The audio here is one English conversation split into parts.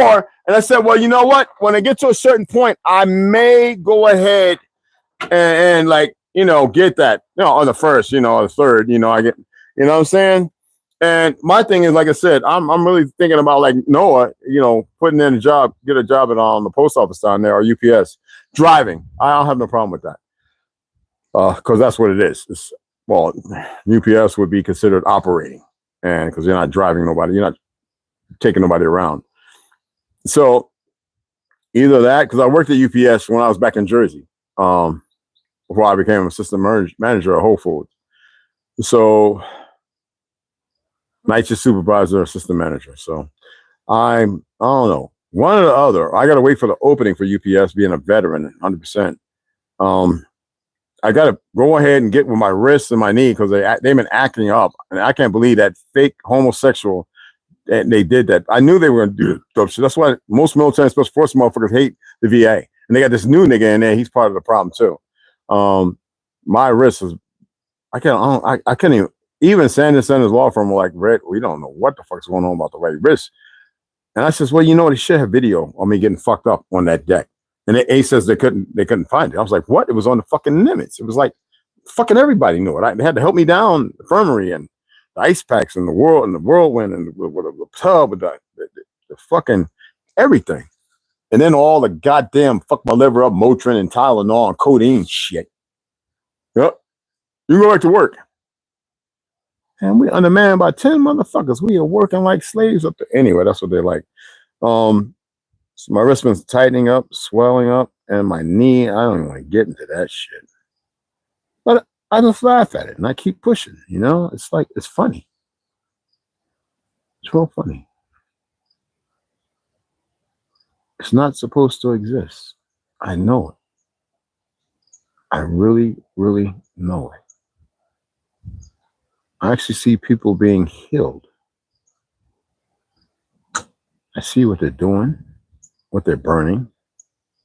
more. And I said, well, you know what? When I get to a certain point, I may go ahead and like, you know, get that, you know, on the first, you know, or the third, you know, I get, you know what I'm saying? And my thing is, like I said, I'm really thinking about like Noah, you know, putting in a job, get a job at the post office down there or UPS, driving. I don't have no problem with that. Because that's what it is. It's, well, UPS would be considered operating, and because you're not driving nobody, you're not taking nobody around. So either that, because I worked at UPS when I was back in Jersey, before I became assistant manager at Whole Foods. So night shift supervisor, assistant manager. So I don't know, one or the other. I got to wait for the opening for UPS, being a veteran, 100%. I got to go ahead and get with my wrist and my knee because they've been acting up, and I can't believe that fake homosexual. And they did that. I knew they were going to do dope shit. That's why most military and special forces motherfuckers hate the VA, and they got this new nigga in there. He's part of the problem too. My wrist is, I can't even Sanders law firm were like, Red, we don't know what the fuck's going on about the right wrist. And I says, well, you know, they should have video on me getting fucked up on that deck. And A says they couldn't find it. I was like, what? It was on the fucking limits. It was like fucking everybody knew it. They had to help me down the infirmary and the ice packs and the whirlwind and the tub with the fucking everything. And then all the goddamn fuck my liver up Motrin and Tylenol and codeine shit. Yep. You can go back to work. And we undermanned by 10 motherfuckers. We are working like slaves up there. Anyway, that's what they're like. So my wrist been tightening up, swelling up, and my knee, I don't even want to get into that shit. But I just laugh at it and I keep pushing, you know? It's like, it's funny. It's real funny. It's not supposed to exist. I know it. I really, really know it. I actually see people being healed. I see what they're doing, what they're burning.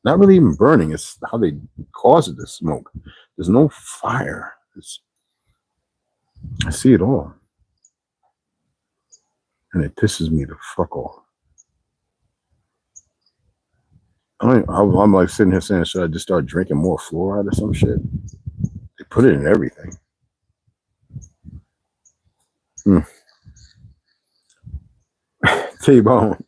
Not really even burning, it's how they cause it to smoke. There's no fire. I see it all. And it pisses me the fuck off. I'm like sitting here saying, should I just start drinking more fluoride or some shit? They put it in everything. T-bone.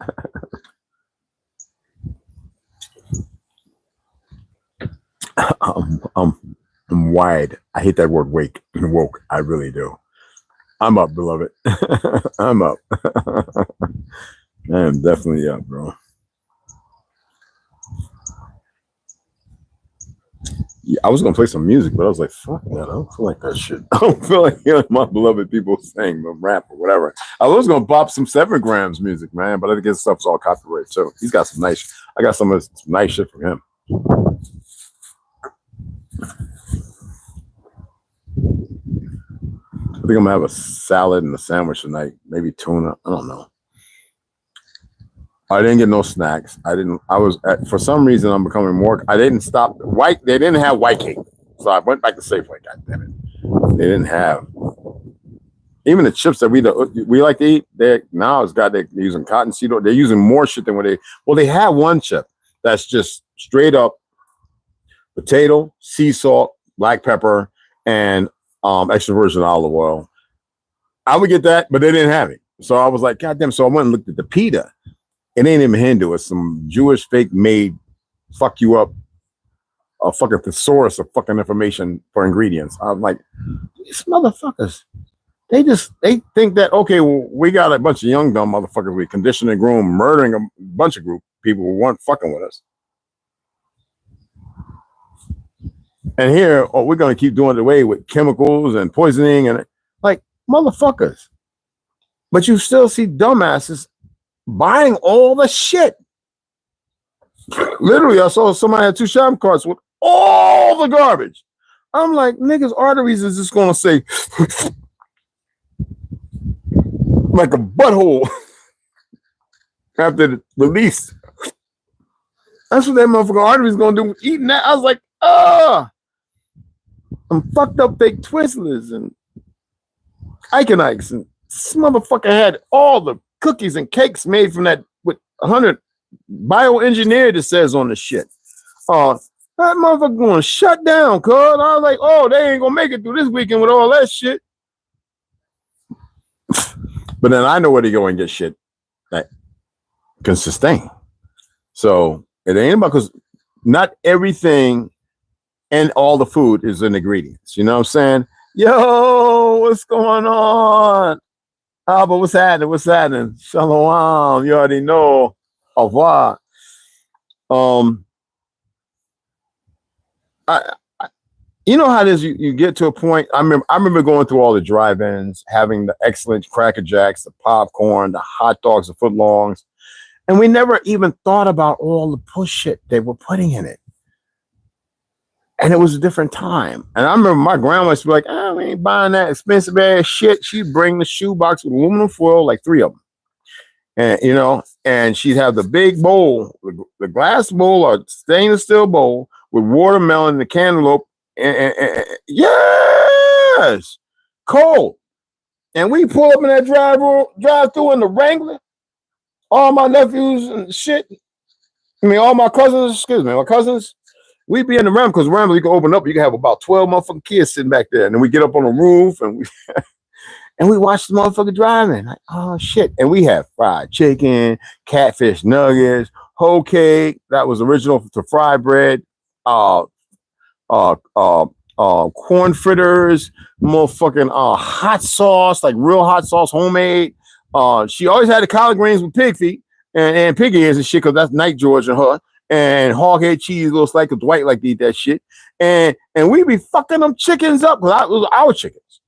I'm wide. I hate that word woke. I really do. I'm up, beloved. I'm up. I am definitely up, bro. Yeah, I was gonna play some music, but I was like, fuck that. I don't feel like that shit. I don't feel like hearing my beloved people sing or rap or whatever. I was gonna pop some 7 grams music, man, but I think his stuff's all copyrighted. So he's got some nice, I got some nice shit from him. I think I'm gonna have a salad and a sandwich tonight, maybe tuna. I don't know. I didn't get no snacks. For some reason, I'm becoming more. I didn't stop. They didn't have white cake. So I went back to Safeway. God damn it. They didn't have. Even the chips that we like to eat, they're using cottonseed oil. They're using more shit than they have one chip that's just straight up potato, sea salt, black pepper, and extra virgin olive oil. I would get that, but they didn't have it. So I was like, God damn. So I went and looked at the pita. It ain't even Hindu. It's some Jewish fake made fuck you up a fucking thesaurus of fucking information for ingredients. I'm like, these motherfuckers, they think that, okay, well, we got a bunch of young dumb motherfuckers we condition and groom, murdering a bunch of people who weren't fucking with us. And here, we're gonna keep doing it away with chemicals and poisoning and like motherfuckers. But you still see dumbasses buying all the shit. Literally, I saw somebody had 2 shopping carts with all the garbage. I'm like, niggas' arteries is just gonna say like a butthole after the release. That's what that motherfucking artery is gonna do. Eating that, I was like, I'm fucked up fake Twizzlers and Iconics, and this motherfucker had all the cookies and cakes made from that with 100 bioengineered, it says on the shit. That motherfucker going to shut down, cuz. I was like, oh, they ain't going to make it through this weekend with all that shit. But then I know where to go and get shit that can sustain. So it ain't about, because not everything and all the food is in ingredients. You know what I'm saying? Yo, what's going on? Ah, but what's happening? What's happening? Shalom. You already know. Au revoir. You know how it is. You get to a point. I remember going through all the drive-ins, having the excellent Cracker Jacks, the popcorn, the hot dogs, the footlongs, and we never even thought about all the push shit they were putting in it. And it was a different time. And I remember my grandma used to be like, "Oh, we ain't buying that expensive ass shit." She'd bring the shoebox with aluminum foil, like 3 of them, and you know, and she'd have the big bowl, the glass bowl or stainless steel bowl with watermelon and the cantaloupe. And yes, cold. And we pull up in that drive-through in the Wrangler. All my nephews and shit. I mean, all my cousins. My cousins. We be in the Ram, because Ram, you can open up. You can have about 12 motherfucking kids sitting back there, and then we get up on the roof and we and we watch the motherfucker driving. Like, oh shit! And we have fried chicken, catfish nuggets, whole cake. That was original to fry bread. Corn fritters, motherfucking hot sauce, like real hot sauce, homemade. She always had the collard greens with pig feet and pig ears and shit, because that's Night George and her. And hog head cheese, little like Dwight like to eat that shit. And we be fucking them chickens up, because it was our chickens.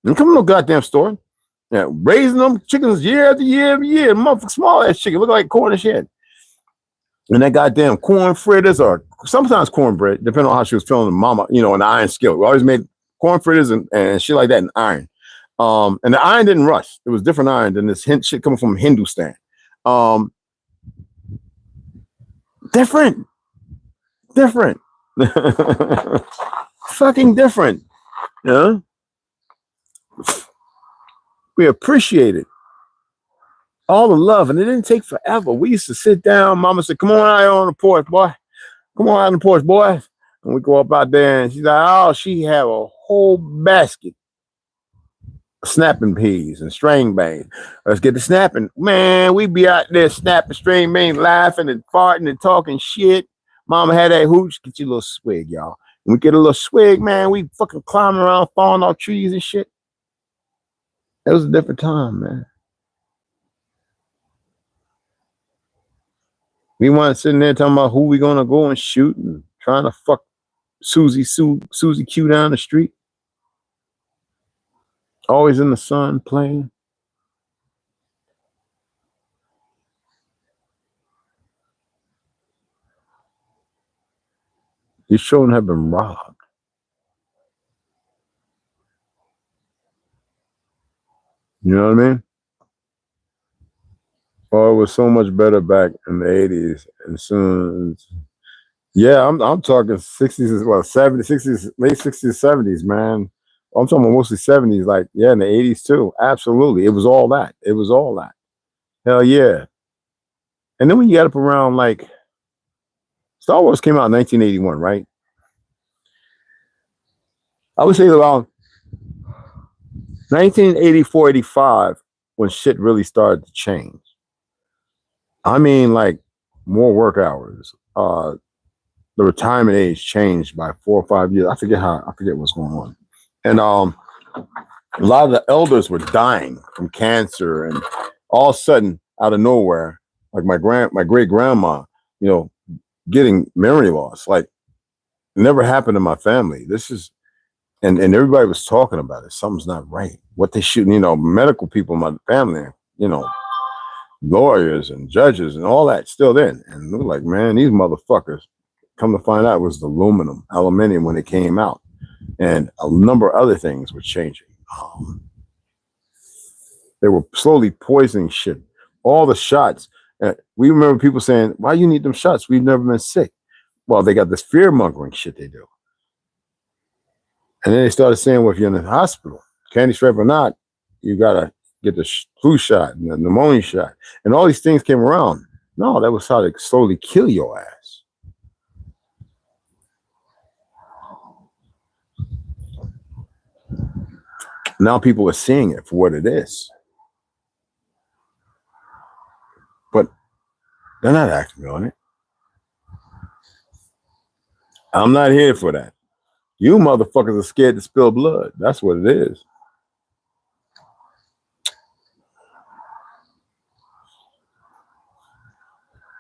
And come to no goddamn store. Yeah, raising them chickens year after year after year. Motherfucking small ass chicken, look like corn and shit. And that goddamn corn fritters, or sometimes cornbread, depending on how she was feeling the mama, you know, an iron skillet. We always made corn fritters and shit like that in iron. And the iron didn't rust. It was different iron than this shit coming from Hindustan. Different. Fucking different. Yeah. We appreciate it. All the love, and it didn't take forever. We used to sit down. Mama said, "Come on out on the porch, boy. Come on out on the porch, boy." And we go up out there, and she's like, "Oh, she have a whole basket of snapping peas and string beans. Let's get the snapping." Man, we be out there snapping string beans, laughing and farting and talking shit. Mama had that hooch. Get you a little swig, y'all. And we get a little swig, man. We fucking climbing around, falling off trees and shit. It was a different time, man. We weren't sitting there talking about who we gonna go and shoot and trying to fuck Susie Q down the street. Always in the sun playing. These children have been robbed. You know what I mean? Oh, it was so much better back in the 80s. And soon, yeah, I'm talking 60s, well, 70s, 60s, late 60s, 70s, man. I'm talking mostly 70s, like, yeah, in the 80s too. Absolutely. It was all that. It was all that. Hell yeah. And then when you got up around, like, Star Wars came out in 1981, right? I would say around 1984, 85, when shit really started to change. I mean, like, more work hours. The retirement age changed by 4 or 5 years. I forget what's going on. And a lot of the elders were dying from cancer, and all of a sudden, out of nowhere, like my great grandma, you know, getting memory loss. Like, it never happened in my family. This is, and everybody was talking about it. Something's not right. What they shooting, you know, medical people in my family, you know, lawyers and judges and all that still then. And we were like, man, these motherfuckers, come to find out, it was the aluminium when it came out. And a number of other things were changing. They were slowly poisoning shit. All the shots. We remember people saying, why you need them shots? We've never been sick. Well, they got this fear-mongering shit they do. And then they started saying, well, if you're in the hospital, candy stripe or not, you got to get the flu shot and the pneumonia shot. And all these things came around. No, that was how to slowly kill your ass. Now people are seeing it for what it is. But they're not acting on it. I'm not here for that. You motherfuckers are scared to spill blood. That's what it is.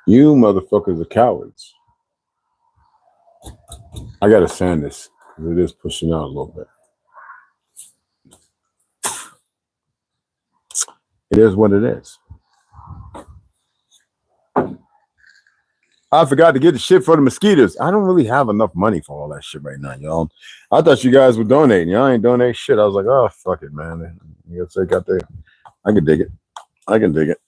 You motherfuckers are cowards. I gotta sand this because it is pushing out a little bit. It is what it is. I forgot to get the shit for the mosquitoes. I don't really have enough money for all that shit right now, y'all. I thought you guys were donating. Y'all ain't donating shit. I was like, oh, fuck it, man. You guys take out there. I can dig it. I can dig it.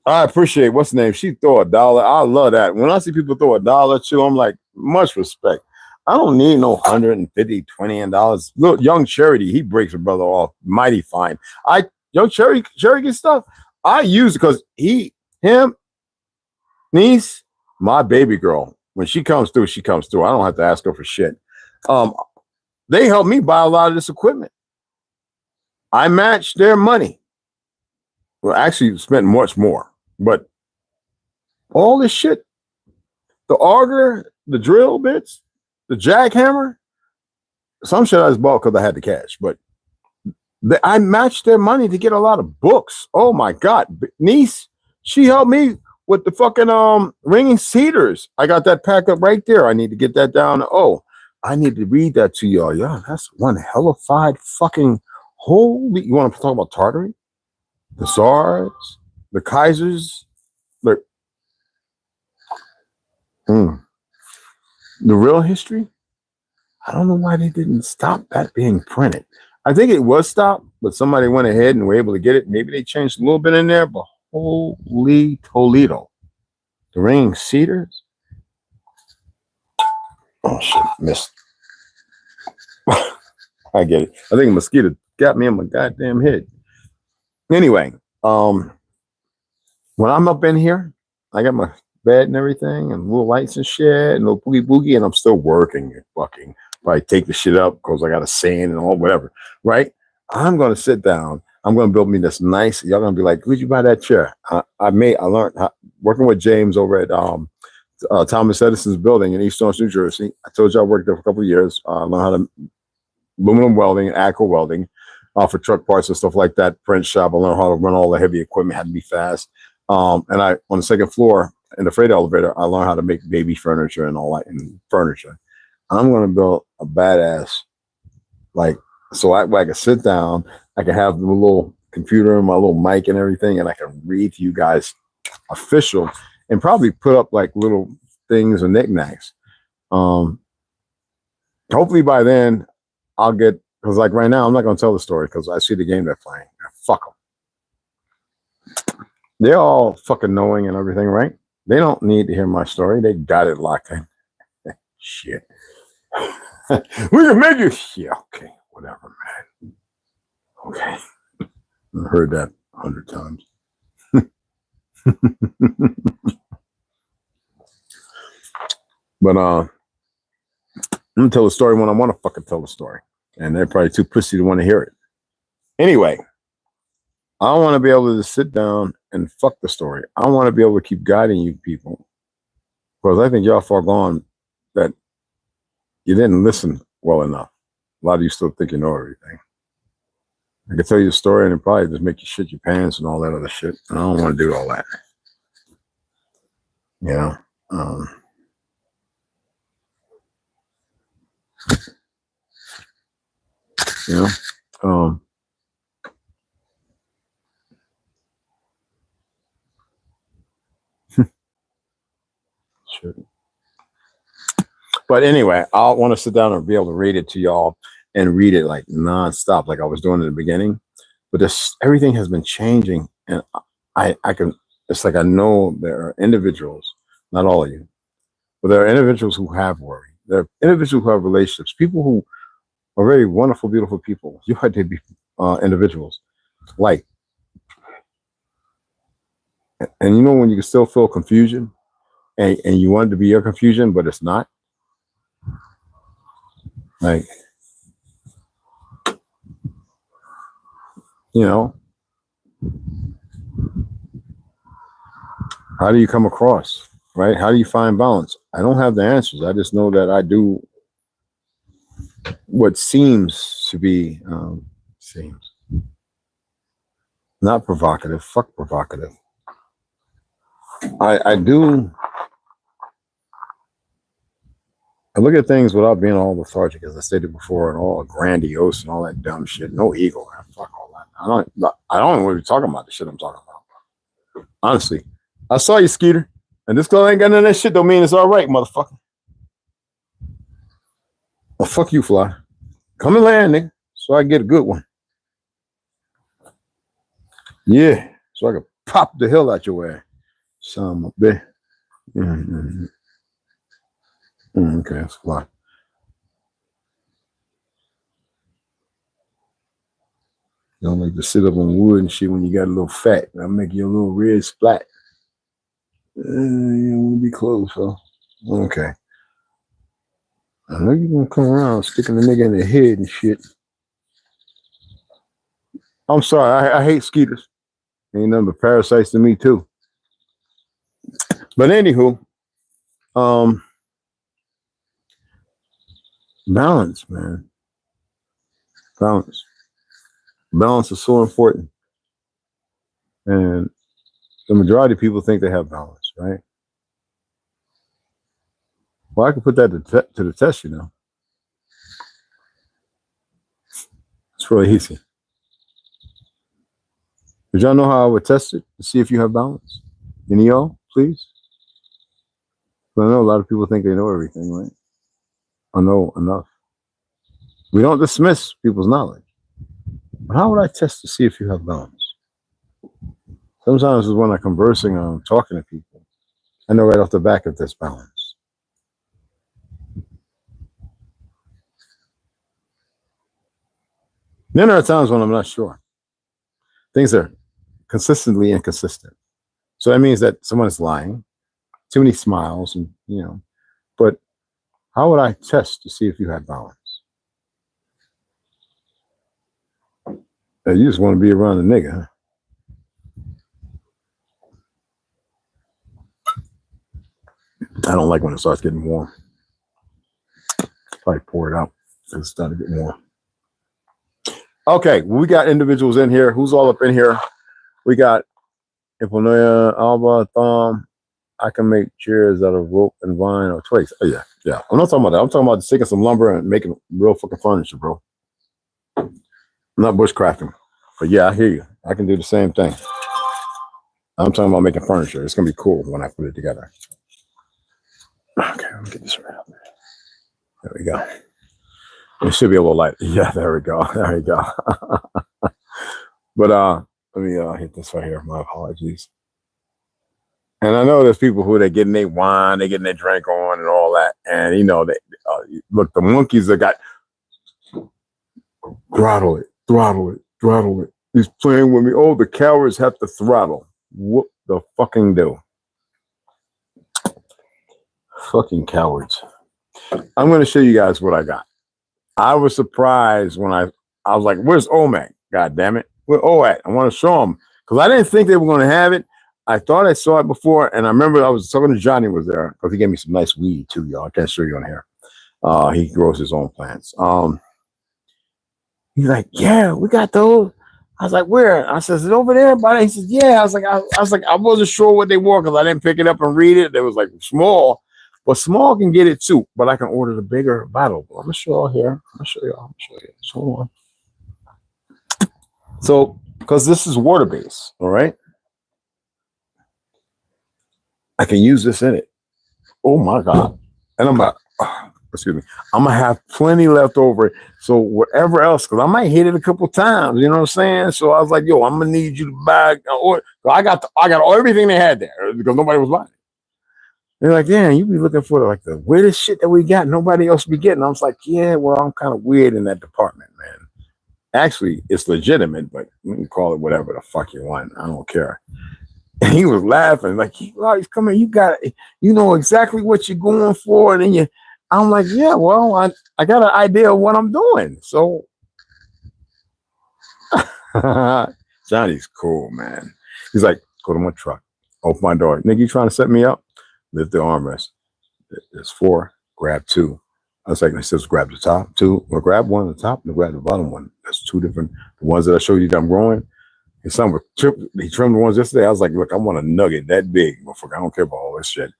I appreciate what's the name. She throw $1. I love that. When I see people throw $1 too, I'm like, much respect. I don't need no 150, $20 Look, young Charity, he breaks a brother off mighty fine. Young Charity gets stuff. I use it because him, niece, my baby girl. When she comes through, she comes through. I don't have to ask her for shit. They help me buy a lot of this equipment. I match their money. Well, actually spent much more, but all this shit, the auger, the drill bits, the jackhammer, some shit I just bought because I had the cash, but I matched their money to get a lot of books. Oh my God. Niece, she helped me with the fucking ringing cedars. I got that pack up right there. I need to get that down. Oh, I need to read that to y'all. Yeah, that's one hellified fucking holy. You want to talk about Tartary? The Tsars, the Kaisers, the real history. I don't know why they didn't stop that being printed. I think it was stopped, but somebody went ahead and were able to get it. Maybe they changed a little bit in there, but holy Toledo. The ringing cedars. Oh shit, missed. I get it. I think a mosquito got me in my goddamn head. Anyway, when I'm up in here, I got my bed and everything and little lights and shit and little boogie boogie, and I'm still working and fucking probably take the shit up because I got a sand and all whatever, right? I'm gonna sit down. I'm gonna build me this nice. Y'all gonna be like, "Where'd you buy that chair?" I learned working with James over at Thomas Edison's building in East Orange, New Jersey. I told you I worked there for a couple of years. I learned how to aluminum welding and ACO welding for truck parts and stuff like that. Print shop. I learned how to run all the heavy equipment. Had to be fast. And I on the second floor in the freight elevator, I learned how to make baby furniture and all that and furniture. I'm gonna build a badass so I can sit down. I can have the little computer and my little mic and everything, and I can read to you guys official and probably put up like little things and knickknacks. Hopefully by then I'll get, because like right now I'm not gonna tell the story because I see the game they're playing. Fuck them. They're all fucking knowing and everything, right? They don't need to hear my story. They got it locked in. Shit. We can make you. Yeah, okay, whatever, man. Okay. I've heard that 100 times. But I'm gonna tell the story when I want to fucking tell the story. And they're probably too pussy to want to hear it. Anyway, I want to be able to sit down and fuck the story. I want to be able to keep guiding you people. Because I think y'all far gone that you didn't listen well enough. A lot of you still think you know everything. I can tell you a story and it probably just make you shit your pants and all that other shit. And I don't want to do all that. You know? You know? Shit. But anyway, I want to sit down and be able to read it to y'all and read it like nonstop, like I was doing in the beginning. But everything has been changing, and I can. It's like I know there are individuals, not all of you, but there are individuals who have worry. There are individuals who have relationships. People who are very wonderful, beautiful people. You had to be individuals like And you know when you can still feel confusion, and you want it to be your confusion, but it's not. Like, you know, how do you come across, right? How do you find balance? I don't have the answers. I just know that I do what seems to be, seems not provocative. Fuck provocative. I look at things without being all lethargic, as I stated before, and all grandiose and all that dumb shit. No ego, man. Fuck all that. I don't want to be talking about the shit I'm talking about. Honestly, I saw you, Skeeter, and this girl ain't got none of that shit. Don't mean it's all right, motherfucker. Well, fuck you, Fly. Come and land, nigga, so I can get a good one. Yeah, so I can pop the hell out your ass. Son of a bitch. Okay, that's Fly. You don't like to sit up on wood and shit when you got a little fat. I'll make you a little red splat. You don't want to be close, huh? Okay. I know you're going to come around sticking the nigga in the head and shit. I'm sorry. I hate skeeters. Ain't nothing but parasites to me, too. But anywho, balance, man. Balance. Balance is so important. And the majority of people think they have balance, right? Well, I can put that to the test, you know. It's really easy. Did y'all know how I would test it to see if you have balance? Any of y'all, please? But I know a lot of people think they know everything, right? I know enough. We don't dismiss people's knowledge. But how would I test to see if you have balance? Sometimes it's when I'm conversing or I'm talking to people. I know right off the back if there's balance. Then there are times when I'm not sure. Things are consistently inconsistent. So that means that someone's lying, too many smiles, and you know. But how would I test to see if you had balance? You just want to be around the nigga, huh? I don't like when it starts getting warm. Probably pour it out because it's starting to get warm. Okay, we got individuals in here. Who's all up in here? We got Iponoya, Alba, Thumb. I can make chairs out of rope and vine or twigs. Oh, yeah, yeah. I'm not talking about that. I'm talking about taking some lumber and making real fucking furniture, bro. I'm not bushcrafting. But yeah, I hear you. I can do the same thing. I'm talking about making furniture. It's going to be cool when I put it together. Okay, let me get this right out there. There we go. It should be a little light. Yeah, there we go. There we go. But let me hit this right here. My apologies. And I know there's people who they're getting their wine, they're getting their drink on and all that. And you know, they look, the monkeys that got throttle it, throttle it, throttle it. He's playing with me. Oh, the cowards have to throttle. What the fucking do? Fucking cowards. I'm going to show you guys what I got. I was surprised when I was like, where's Omac? God damn it. Where O at? I want to show them. Because I didn't think they were going to have it. I thought I saw it before. And I remember I was talking to Johnny was there. Because he gave me some nice weed too, y'all. I can't show you on here. He grows his own plants. He's like, yeah, we got those. I was like, where? I said, is it over there? But he said, yeah. I was like, I wasn't sure what they were because I didn't pick it up and read it. It was like small. But small can get it too, but I can order the bigger bottle. I'm gonna show y'all here. I'm gonna show y'all. So hold on. So, because this is water based, all right. I can use this in it. Oh my god! And I'm gonna, excuse me. I'm gonna have plenty left over. So whatever else, because I might hit it a couple times. You know what I'm saying? So I was like, yo, I'm gonna need you to buy. Or I got everything they had there because nobody was buying it. They're like, yeah, you be looking for like the weirdest shit that we got. Nobody else be getting. I was like, yeah, well, I'm kind of weird in that department, man. Actually, it's legitimate, but you can call it whatever the fuck you want. I don't care. And he was laughing like, he's coming. You got it. You know exactly what you're going for. And then I'm like, yeah, well, I got an idea of what I'm doing. So Johnny's cool, man. He's like, go to my truck, open my door. Nigga, you trying to set me up? Lift the armrest. There's 4, grab 2. I was like, he says, grab the top 2, or grab one at the top and grab the bottom one. That's 2 different, the ones that I showed you that I'm growing. His son he trimmed the ones yesterday. I was like, look, I want a nugget that big. Motherfucker, I don't care about all this shit.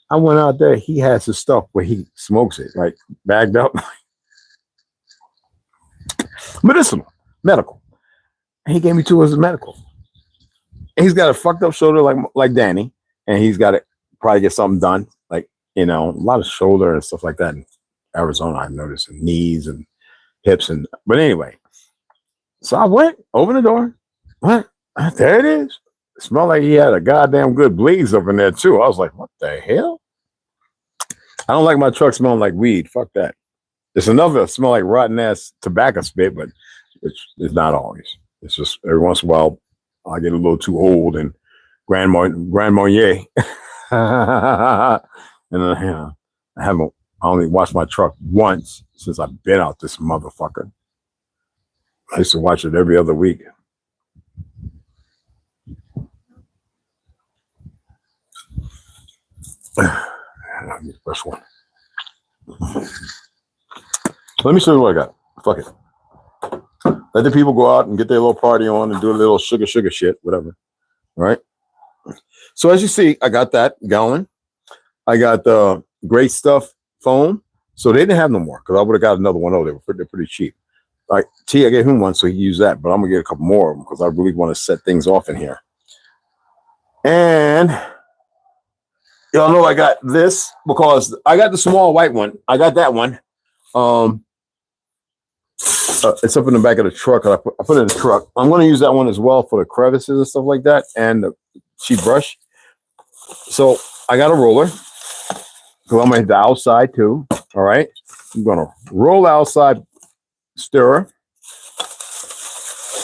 I went out there. He has his stuff where he smokes it, like bagged up. Medicinal, medical. And he gave me 2 as medical. And he's got a fucked up shoulder like Danny. And he's got to probably get something done. Like, you know, a lot of shoulder and stuff like that in Arizona, I've noticed, and knees and hips. But anyway, so I went, opened the door. What? There it is. It smelled like he had a goddamn good blaze up in there too. I was like, what the hell? I don't like my truck smelling like weed. Fuck that. It's enough to smell like rotten ass tobacco spit, but it's not always. It's just every once in a while I get a little too old and Grand Marnier. And I only washed my truck once since I've been out this motherfucker. I used to watch it every other week. First one. Let me show you what I got. Fuck it. Let the people go out and get their little party on and do a little sugar shit, whatever. All right. So as you see, I got that going. I got the Great Stuff foam. So they didn't have no more because I would have got another one. Oh, they're pretty cheap. Like I gave him one, so he used that, but I'm gonna get a couple more of them because I really want to set things off in here. And y'all know I got this because I got the small white one. I got that one. It's up in the back of the truck. I put it in the truck. I'm going to use that one as well for the crevices and stuff like that, and the cheap brush. So I got a roller. So I'm going to hit the outside too. All right. I'm going to roll outside stirrer.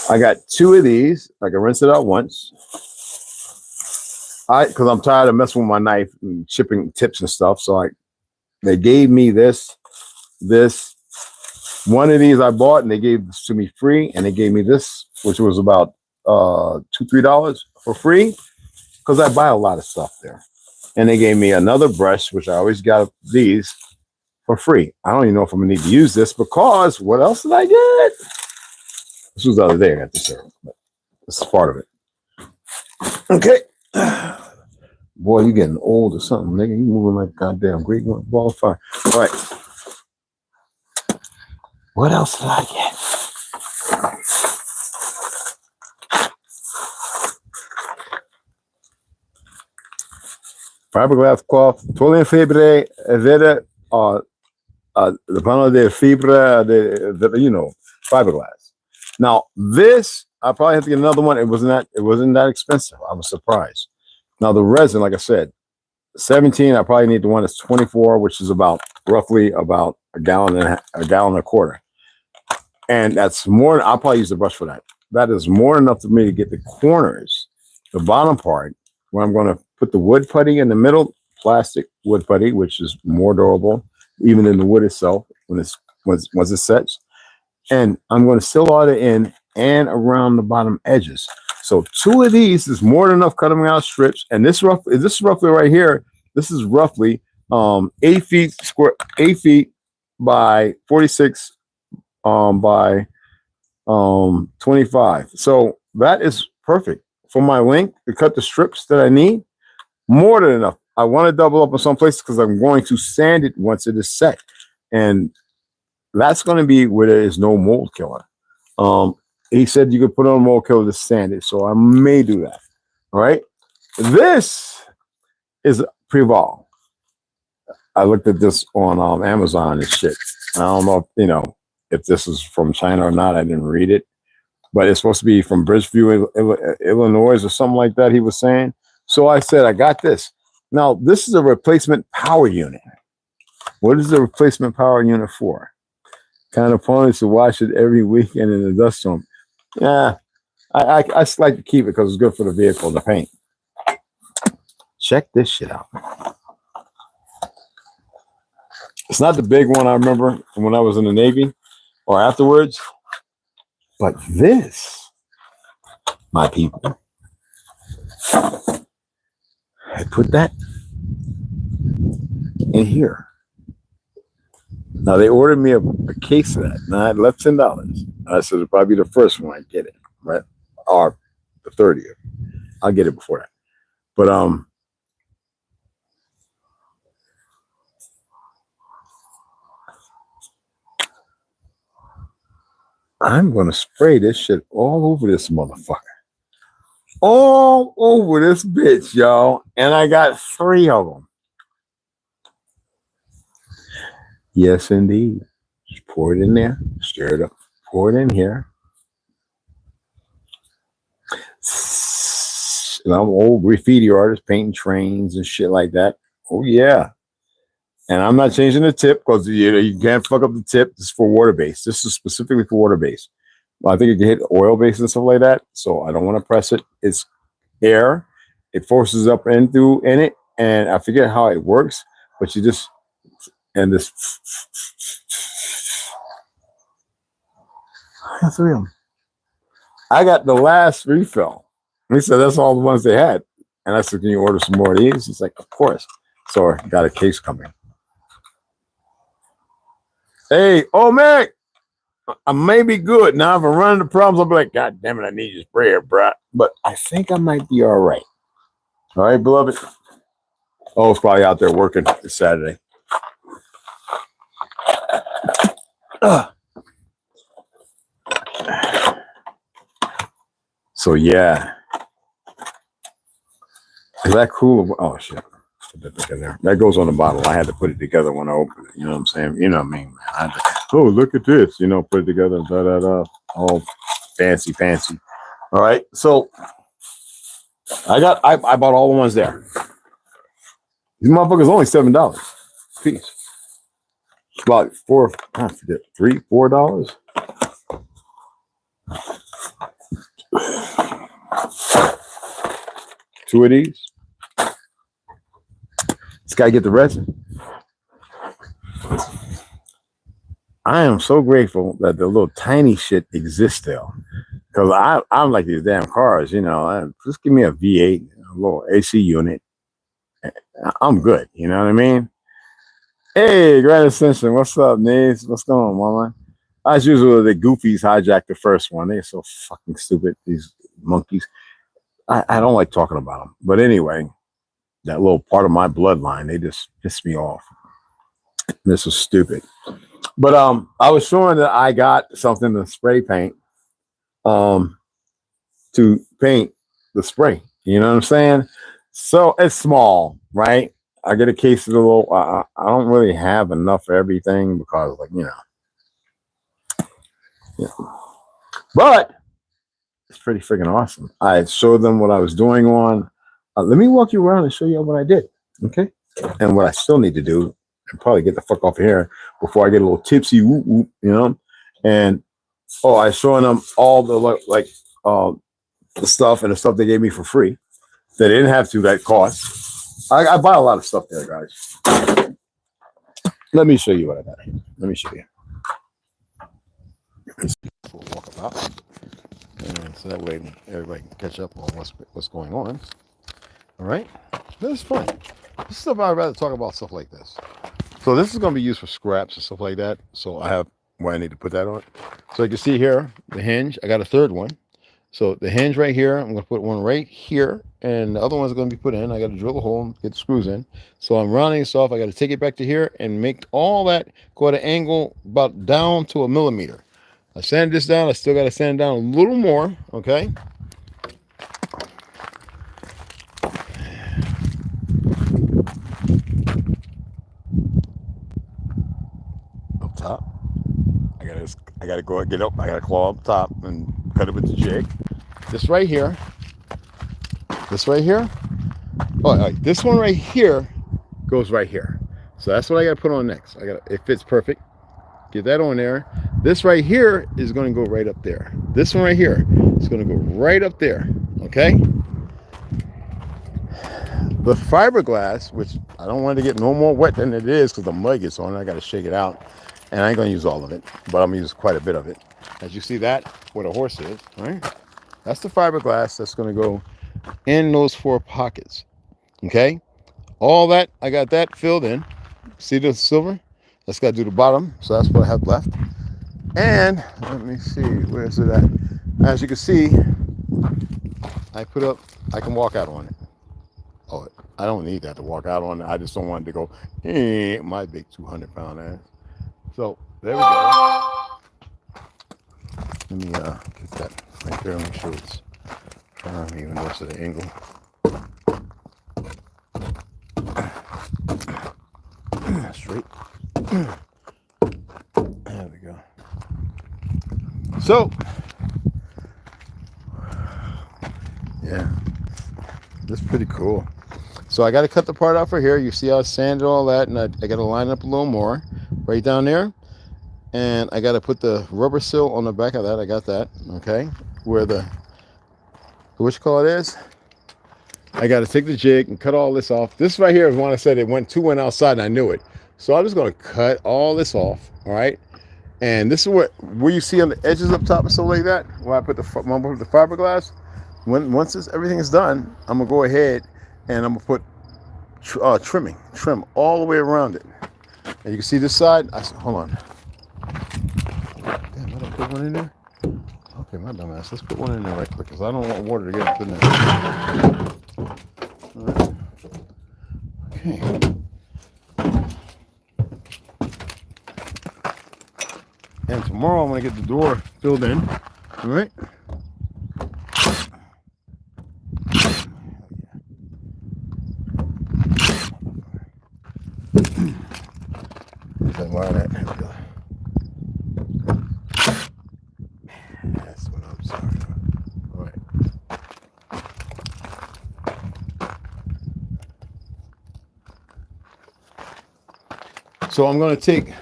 I got 2 of these. I can rinse it out once. Because I'm tired of messing with my knife and chipping tips and stuff. So they gave me this. One of these I bought and they gave this to me free. And they gave me this, which was about $2-3 for free. Because I buy a lot of stuff there. And they gave me another brush, which I always got these for free. I don't even know if I'm going to need to use this because what else did I get? This was the other day I got this, but this is part of it. Okay. Boy, you getting old or something, nigga. You moving like goddamn great ball of fire. All right. What else did I get? Fiberglass cloth. Tolle fibre verde. The panel de fibra, fiberglass. Now this, I probably have to get another one. It wasn't that expensive. I was surprised. Now the resin, like I said, 17. I probably need the one that's 24, which is roughly about a gallon and a quarter. And that's more. I'll probably use the brush for that. That is more enough for me to get the corners, the bottom part, where I'm going to put the wood putty in the middle, plastic wood putty, which is more durable, even than the wood itself once it sets. And I'm going to seal all it in and around the bottom edges. So 2 of these is more than enough cutting out strips. And this is roughly right here. This is roughly 8 feet by 46 by 25. So that is perfect for my length to cut the strips that I need. More than enough. I want to double up in some places because I'm going to sand it once it is set. And that's going to be where there is no mold killer. He said you could put on a mold killer to sand it. So I may do that. All right. This is Preval. I looked at this on Amazon and shit. I don't know if this is from China or not. I didn't read it. But it's supposed to be from Bridgeview, Illinois or something like that, he was saying. So I said, I got this. Now, this is a replacement power unit. What is the replacement power unit for? Kind of opponents to wash it every weekend in the dust storm. Yeah, I just like to keep it because it's good for the vehicle, the paint. check this shit out. It's not the big one I remember when I was in the Navy or afterwards, but this, my people, I put that in here. Now they ordered me a case of that. Now I left $10. I said it'll probably be the first one I get it, right? Or the 30th. I'll get it before that. But I'm gonna spray this shit all over this motherfucker. All over this bitch, y'all. And I got 3 of them. Yes, indeed. Just pour it in there, stir it up, pour it in here. And I'm an old graffiti artist painting trains and shit like that. Oh, yeah. And I'm not changing the tip because you can't fuck up the tip. This is for water base. This is specifically for water base. Well, I think you can hit oil base and stuff like that. So I don't want to press it. It's air. It forces up in it. And I forget how it works, but you just, and this. I got 3 of them. I got the last refill. He said that's all the ones they had. And I said, can you order some more of these? He's like, of course. So I got a case coming. Hey, oh man, I may be good. Now if I run into problems, I'll be like, God damn it, I need your sprayer, bro. But I think I might be all right. All right, beloved. Oh, it's probably out there working this Saturday. So yeah. Is that cool? Oh shit. Put that together. That goes on the bottle. I had to put it together when I opened it. You know what I'm saying? You know what I mean? Oh, look at this. You know, put it together. Da, da, da. All fancy. All right. So I bought all the ones there. These motherfuckers only $7 a piece. It's about $4. Two of these. This guy get the resin. I am so grateful that the little tiny shit exists still. Because I'm like these damn cars, you know. Just give me a V8, a little AC unit. I'm good, you know what I mean? Hey, Grand Ascension, what's up, Nays? What's going on, mama? As usual, the goofies hijacked the first one. They're so fucking stupid, these monkeys. I don't like talking about them. But anyway, that little part of my bloodline, they just pissed me off. This was stupid. But I was showing that I got something to spray paint to paint the spray. You know what I'm saying? So it's small, right? I get a case of the little, I don't really have enough for everything because, like, you know. But it's pretty freaking awesome. I showed them what I was doing on. Let me walk you around and show you what I did, okay? And what I still need to do, and probably get the fuck off of here before I get a little tipsy, whoop, whoop, you know? And, I was showing them all the, the stuff and the stuff they gave me for free. They didn't have to, that cost. I buy a lot of stuff there, guys. Let me show you what I got here. Let me show you. We'll walk about. And so that way everybody can catch up on what's going on. All right, this is fun. This is stuff I'd rather talk about, stuff like this. So this is going to be used for scraps and stuff like that. So I have where I need to put that on. So you can see here the hinge. I got a third one. So the hinge right here, I'm going to put one right here, and the other one's going to be put in. I got to drill a hole and get the screws in. So I'm rounding this off. I got to take it back to here and make all that go at an angle about down to 1 millimeter. I sanded this down. I still got to sand down a little more. Okay. Up top. I gotta go get up. I gotta claw up top and cut it with the jig. This right here. This right here. Oh, all right. This one right here goes right here. So that's what I gotta put on next. It fits perfect. Get that on there. This right here is going to go right up there. This one right here is going to go right up there. Okay. the fiberglass, which I don't want to get no more wet than it is because the mud gets on it. I got to shake it out. And I ain't going to use all of it, but I'm going to use quite a bit of it. As you see that, where the horse is, right? That's the fiberglass that's going to go in those 4 pockets. Okay? All that, I got that filled in. See the silver? That's got to do the bottom. So that's what I have left. And let me see, where is it at? As you can see, I can walk out on it. Oh, I don't need that to walk out on it. I just don't want it to go, my big 200-pound ass. So there we go. Let me get that right there. Make sure it's firm, even though it's at an angle. Straight. There we go. So, yeah, this is pretty cool. So I got to cut the part out for here. You see how I sanded all that, and I got to line up a little more right down there. And I got to put the rubber seal on the back of that. I got that, okay? Where the which call it is. I got to take the jig and cut all this off. This right here is when I said it went outside, and I knew it. So I'm just going to cut all this off, all right? And this is where you see on the edges up top and stuff like that, where I put the fiberglass. Once everything is done, I'm going to go ahead and I'm going to put trim all the way around it. And you can see this side. Hold on. Damn, I didn't put one in there. Okay, my dumb ass. Let's put one in there right quick because I don't want water to get up in there. All right. Okay. And tomorrow I'm going to get the door filled in. All right. That's what I'm sorry about. All right. So I'm going to take.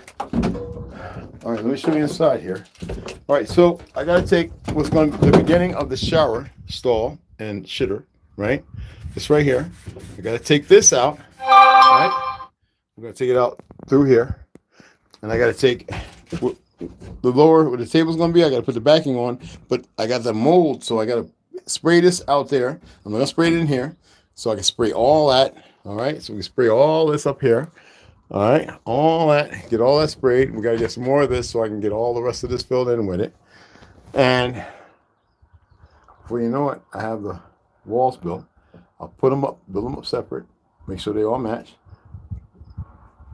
All right, let me show you inside here. All right, so I got to take what's going to be the beginning of the shower stall and shitter, right? This right here. I got to take this out, right? I'm going to take it out through here. And I got to take the lower where the table's going to be. I got to put the backing on, but I got the mold, so I got to spray this out there. I'm going to spray it in here so I can spray all that, all right? So we spray all this up here. All right, all that, get all that sprayed. We got to get some more of this so I can get all the rest of this filled in with it. And before you know it, I have the walls built. I'll put them up, build them up separate, make sure they all match,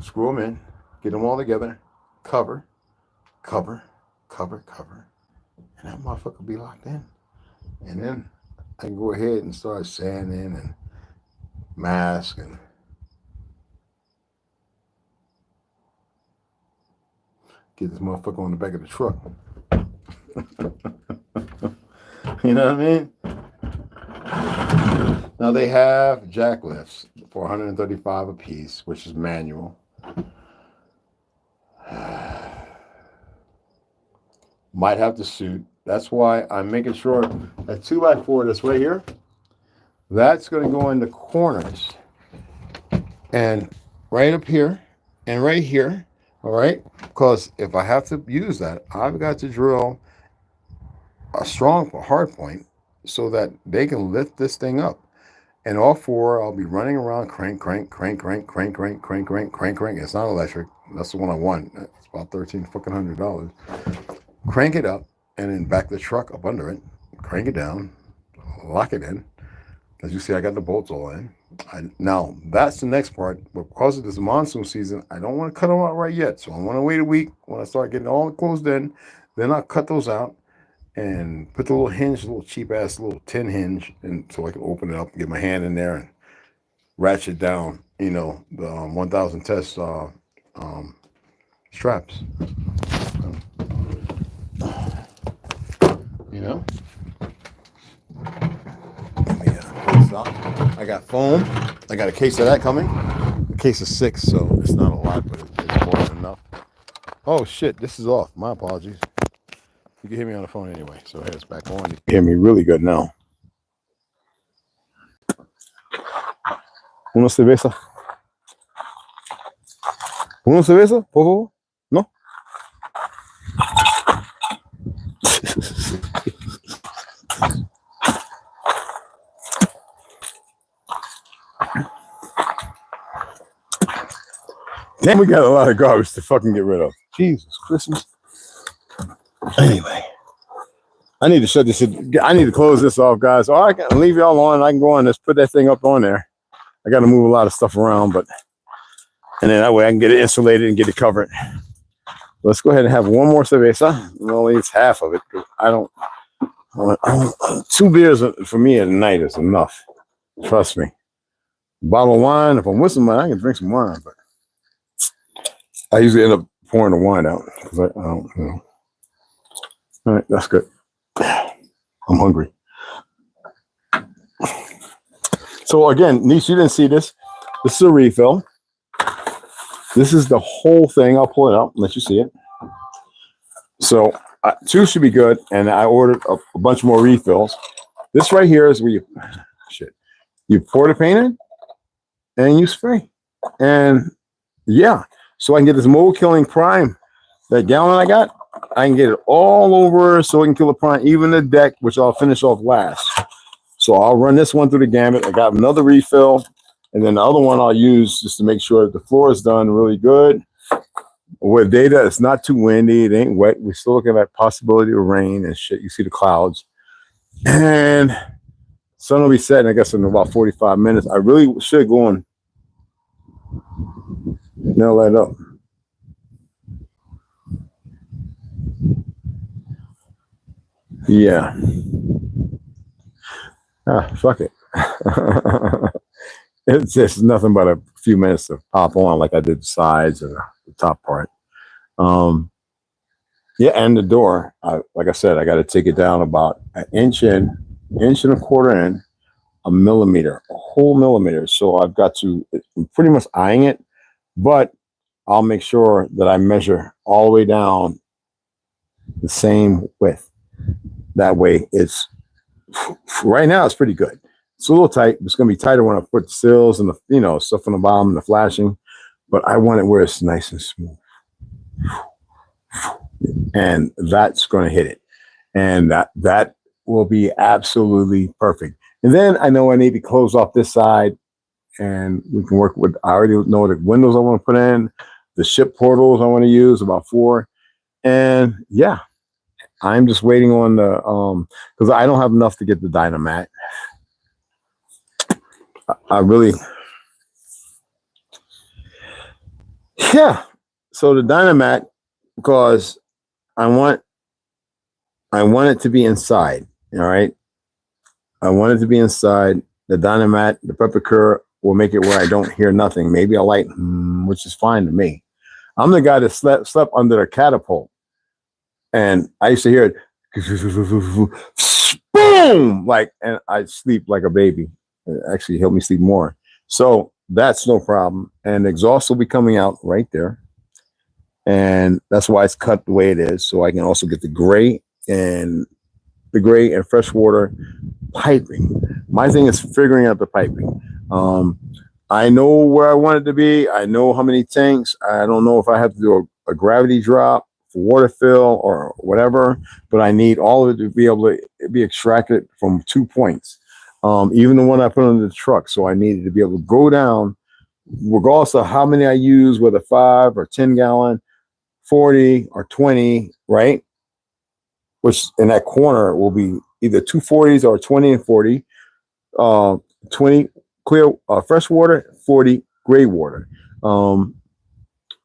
screw them in, get them all together, cover, and that motherfucker will be locked in. And then I can go ahead and start sanding and mask and get this motherfucker on the back of the truck. You know what I mean? Now they have jack lifts for $135 a piece, which is manual. Might have to suit. That's why I'm making sure that 2x4 that's right here, that's going to go in the corners. And right up here and right here. All right, because if I have to use that, I've got to drill a strong hard point so that they can lift this thing up. And all 4, I'll be running around crank. It's not electric. That's the one I want. It's about $1,300. Crank it up and then back the truck up under it. Crank it down, lock it in. As you see, I got the bolts all in. Now, that's the next part. But because of this monsoon season, I don't want to cut them out right yet. So I want to wait a week when I start getting all closed in. Then I'll cut those out and put the little hinge, little cheap-ass little tin hinge, and so I can open it up and get my hand in there and ratchet down, you know, the 1,000 test straps. You know? I got foam. I got a case of that coming. A case of 6, so it's not a lot, but it's more than enough. Oh shit, this is off. My apologies. You can hear me on the phone anyway, so here it's back on. You can hear me really good now. Una cerveza. Una cerveza, por favor. No. Damn, we got a lot of garbage to fucking get rid of. Jesus Christmas. Anyway, I need to shut this shit. I need to close this off, guys. Or I can leave y'all on. I can go on this, put that thing up on there. I got to move a lot of stuff around, but and then that way I can get it insulated and get it covered. Let's go ahead and have one more cerveza. Well, it's half of it. I don't 2 beers for me at night is enough. Trust me. A bottle of wine. If I'm with somebody, I can drink some wine, but I usually end up pouring the wine out because I don't, you know. All right, that's good. I'm hungry. So again, niece, you didn't see this. This is a refill. This is the whole thing. I'll pull it out and let you see it. So 2 should be good, and I ordered a bunch more refills. This right here is where you pour the paint in and you spray, and yeah. So I can get this mold killing prime. That gallon I got, I can get it all over so I can kill the prime, even the deck, which I'll finish off last. So I'll run this one through the gamut. I got another refill, and then the other one I'll use just to make sure that the floor is done really good. With data, it's not too windy. It ain't wet. We're still looking at possibility of rain and shit. You see the clouds. And sun will be setting, I guess, in about 45 minutes. I really should go and nail that up. Yeah. Fuck it. It's just nothing but a few minutes to pop on like I did the sides and the top part. Yeah, and the door, like I said, I got to take it down about an inch and a quarter in, a millimeter, a whole millimeter. So I've got to, I'm pretty much eyeing it, but I'll make sure that I measure all the way down the same width. That way it's, right now it's pretty good. It's a little tight. It's going to be tighter when I put the sills and the, you know, stuff on the bottom and the flashing, but I want it where it's nice and smooth. And that's going to hit it. And that will be absolutely perfect. And then I know I need to close off this side, and we can work with, I already know the windows I want to put in, the ship portals I want to use, about 4. And yeah, I'm just waiting on the, because I don't have enough to get the Dynamat. I really, yeah. So the Dynamat, because I want it to be inside. All right. I want it to be inside. The Dynamat, the Peppercure will make it where I don't hear nothing. Maybe a light, which is fine to me. I'm the guy that slept under a catapult, and I used to hear it, boom, like, and I sleep like a baby. It actually helped me sleep more. So that's no problem. And the exhaust will be coming out right there. And that's why it's cut the way it is. So I can also get the gray and freshwater piping. My thing is figuring out the piping. I know where I want it to be. I know how many tanks. I don't know if I have to do a gravity drop for water fill or whatever, but I need all of it to be able to be extracted from 2 points. Even the one I put on the truck. So I needed to be able to go down, regardless of how many I use, whether 5 or 10 gallon, 40 or 20, right? Which in that corner will be either 240s or 20 and 40, 20 clear fresh water, 40 gray water. And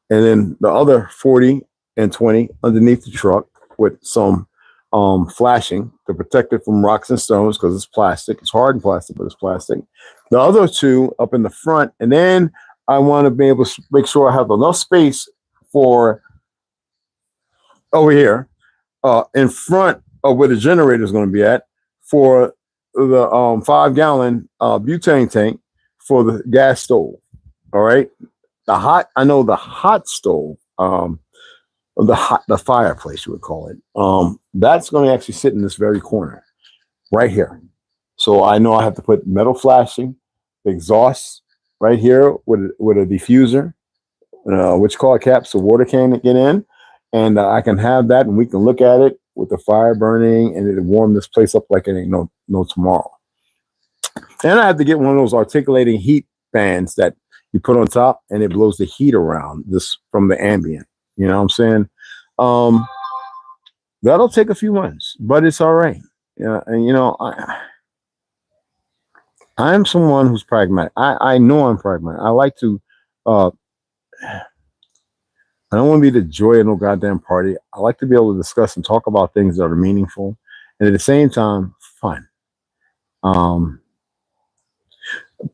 then the other 40 and 20 underneath the truck with some flashing to protect it from rocks and stones, because it's plastic. It's hardened plastic, but it's plastic. The other 2 up in the front, and then I want to be able to make sure I have enough space for over here in front of where the generator is going to be at for the 5 gallon butane tank for the gas stove. All right, I know the hot stove, the fireplace, you would call it. That's going to actually sit in this very corner right here. So I know I have to put metal flashing, the exhaust right here with a diffuser, which call cap, so water can get in, and I can have that, and we can look at it with the fire burning, and it'll warm this place up like it ain't no tomorrow. And I have to get one of those articulating heat fans that you put on top, and it blows the heat around this from the ambient. You know what I'm saying? That'll take a few months, but it's all right. Yeah, and you know, I'm someone who's pragmatic. I know I'm pragmatic. I like to. I don't want to be the joy of no goddamn party. I like to be able to discuss and talk about things that are meaningful, and at the same time, fun.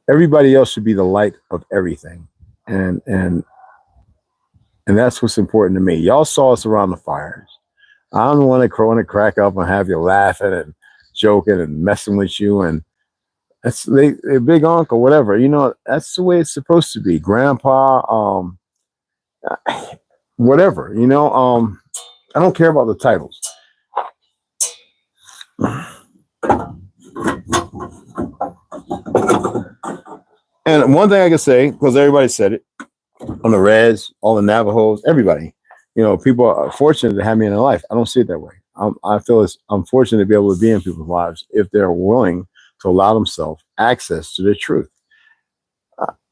Everybody else should be the light of everything, and that's what's important to me. Y'all saw us around the fires. I'm the one that want to crack up and have you laughing and joking and messing with you, and that's their big uncle, whatever. You know, that's the way it's supposed to be. Grandpa, whatever. You know, I don't care about the titles. And one thing I can say, because everybody said it, on the Reds, all the Navajos, everybody, you know, people are fortunate to have me in their life. I don't see it that way. I feel I'm fortunate to be able to be in people's lives if they're willing to allow themselves access to their truth.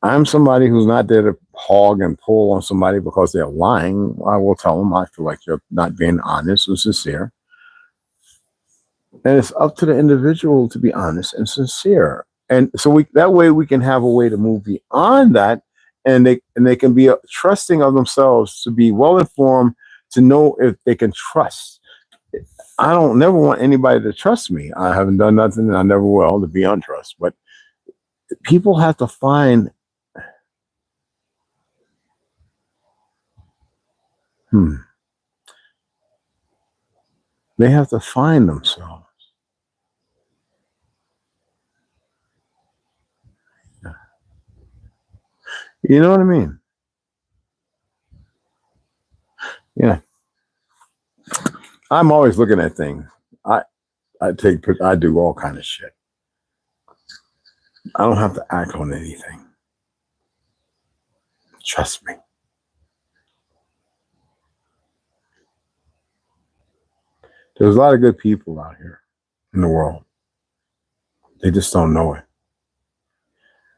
I'm somebody who's not there to hog and pull on somebody because they're lying. I will tell them I feel like you're not being honest and sincere. And it's up to the individual to be honest and sincere. And so that way we can have a way to move beyond that, and they can be trusting of themselves, to be well informed, to know if they can trust. I don't never want anybody to trust me. I haven't done nothing, and I never will, to be untrust. But people have to find they have to find themselves. You know what I mean? Yeah. I'm always looking at things. I do all kind of shit. I don't have to act on anything. Trust me. There's a lot of good people out here in the world. They just don't know it.